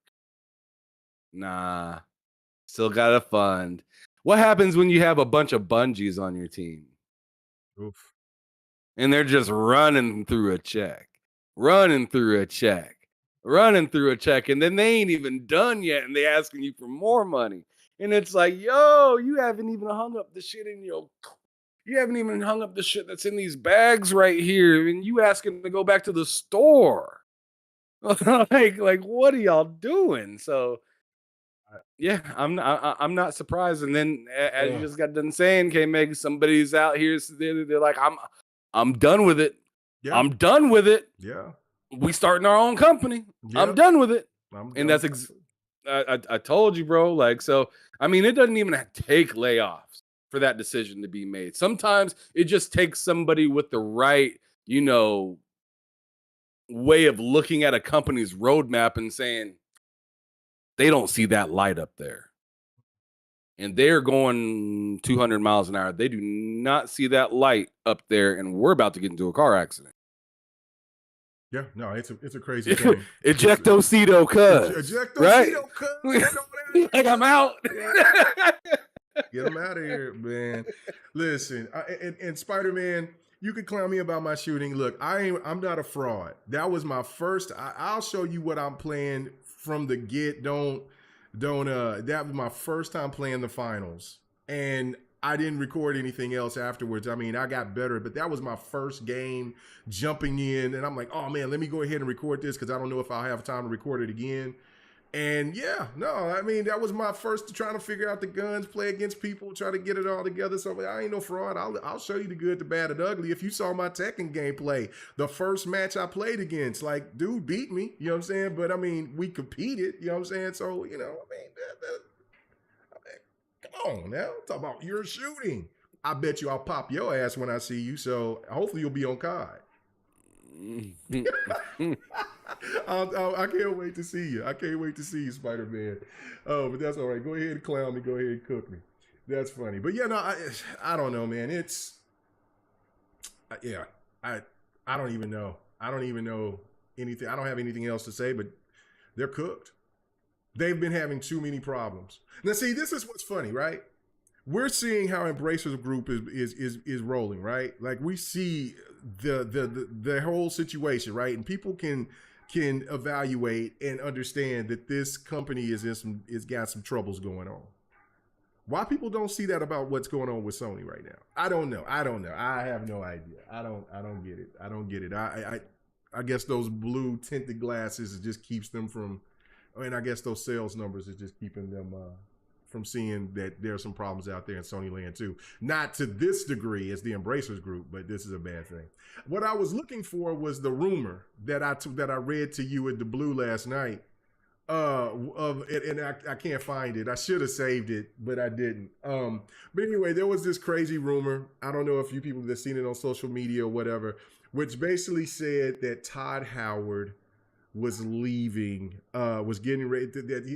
Nah, still got to fund. What happens when you have a bunch of Bungies on your team? Oof. And they're just running through a check, and then they ain't even done yet, and they asking you for more money. And it's like, yo, you haven't even hung up the shit you haven't even hung up the shit that's in these bags right here, and you asking to go back to the store. like what are y'all doing? So yeah, I'm not surprised. And then as you just got done saying, K-Meg, somebody's out here, they're like, I'm done with it. Yeah. I'm done with it. Yeah. We starting our own company. Yep. I'm done with it. And that's I told you, bro. Like, so I mean, it doesn't even take layoffs for that decision to be made. Sometimes it just takes somebody with the right, you know, way of looking at a company's roadmap and saying, they don't see that light up there. And they're going 200 miles an hour. They do not see that light up there, and we're about to get into a car accident. Yeah, no, it's a crazy thing. Ejectocito, cuz. Ejectocito, cuz. Like, I'm out. Get them out of here, man. Listen, and Spider-Man, you can clown me about my shooting. Look, I'm not a fraud. That was my first. I'll show you what I'm playing from the get. That was my first time playing the finals, and I didn't record anything else afterwards. I mean, I got better, but that was my first game jumping in, and I'm like, oh man, let me go ahead and record this because I don't know if I'll have time to record it again. And yeah, no, I mean, that was my first trying to figure out the guns, play against people, try to get it all together. So I ain't no fraud. I'll show you the good, the bad, and the ugly. If you saw my Tekken gameplay, the first match I played against, like, dude beat me, you know what I'm saying? But I mean, we competed, you know what I'm saying? So, you know, I mean, come on now, talk about your shooting. I bet you I'll pop your ass when I see you. So hopefully you'll be on COD. I can't wait to see you. I can't wait to see you, Spider-Man. Oh, but that's all right. Go ahead and clown me. Go ahead and cook me. That's funny. But yeah, no, I don't know, man. I don't even know. I don't even know anything. I don't have anything else to say, but they're cooked. They've been having too many problems. Now, see, this is what's funny, right? We're seeing how Embracer's group is rolling, right? Like, we see the whole situation, right? And people can evaluate and understand that this company is got some troubles going on. Why people don't see that about what's going on with Sony right now? I don't know. I have no idea. I don't get it. I guess those blue tinted glasses, it just keeps them from. I mean, I guess those sales numbers are just keeping them from seeing that there are some problems out there in Sony land too. Not to this degree as the Embracers group, but this is a bad thing. What I was looking for was the rumor that I read to you at the Blue last night. I can't find it. I should have saved it, but I didn't. But anyway, there was this crazy rumor. I don't know if you people have seen it on social media or whatever, which basically said that Todd Howard was leaving, was getting ready.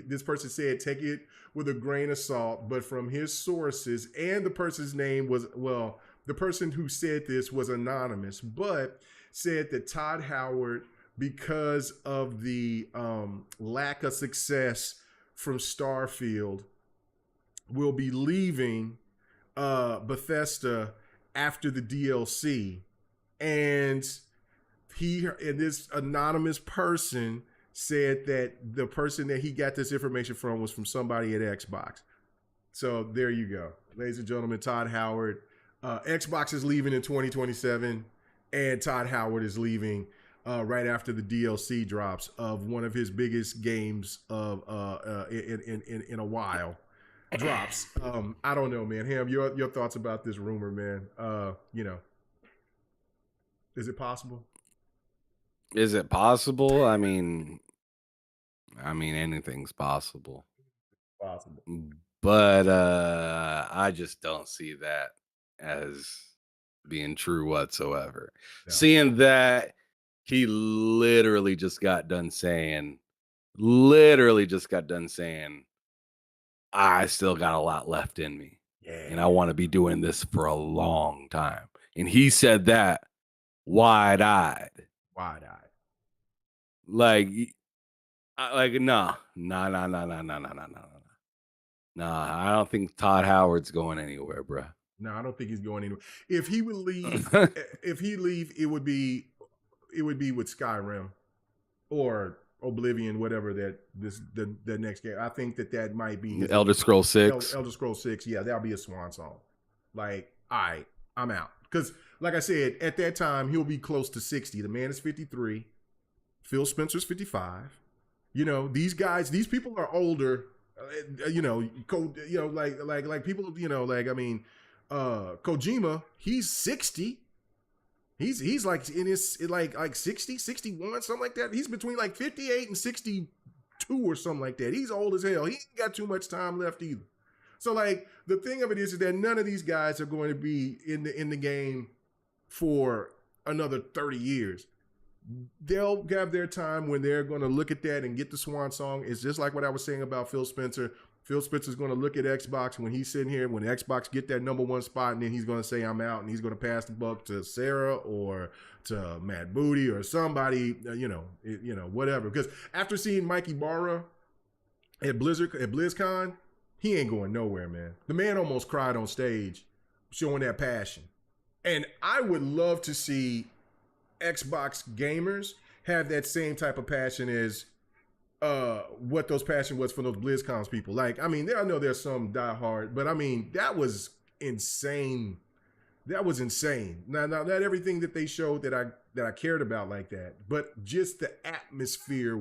This person said, take it with a grain of salt, but from his sources, and the person's name was, well, the person who said this was anonymous, but said that Todd Howard, because of the lack of success from Starfield, will be leaving Bethesda after the DLC. And this anonymous person said that the person that he got this information from was from somebody at Xbox. So there you go. Ladies and gentlemen, Todd Howard. Xbox is leaving in 2027, and Todd Howard is leaving right after the DLC drops of one of his biggest games of in a while drops. I don't know, man. Ham, your thoughts about this rumor, man? Is it possible? Is it possible? I mean, anything's possible. Possible. But I just don't see that as being true whatsoever. No. Seeing that he literally just got done saying, I still got a lot left in me. Yeah. And I want to be doing this for a long time. And he said that wide-eyed. Like no. Nah, I don't think Todd Howard's going anywhere, bro. No, I don't think he's going anywhere. If he would leave, it would be with Skyrim or Oblivion, whatever the next game. I think that might be Elder Scrolls 6. Elder Scrolls 6, yeah, that'll be a swan song. Like, all right, I'm out. Because, like I said, at that time he'll be close to 60. The man is 53. Phil Spencer's 55. You know, these people are older. Like people, Kojima, he's 60. He's like in his like 60, 61, something like that. He's between like 58 and 62 or something like that. He's old as hell. He ain't got too much time left either. So like the thing of it is that none of these guys are going to be in the game for another 30 years. They'll have their time when they're going to look at that and get the swan song. It's just like what I was saying about Phil Spencer. Phil Spencer's going to look at Xbox when he's sitting here, when Xbox get that #1 spot, and then he's going to say, I'm out, and he's going to pass the buck to Sarah or to Matt Booty or somebody, whatever. Because after seeing Mikey Barra at BlizzCon, he ain't going nowhere, man. The man almost cried on stage showing that passion. And I would love to see Xbox gamers have that same type of passion as what those passion was for those BlizzCons people. Like, I mean, I know there's some diehard, but I mean, that was insane. That was insane. Now, not everything that they showed that I cared about like that, but just the atmosphere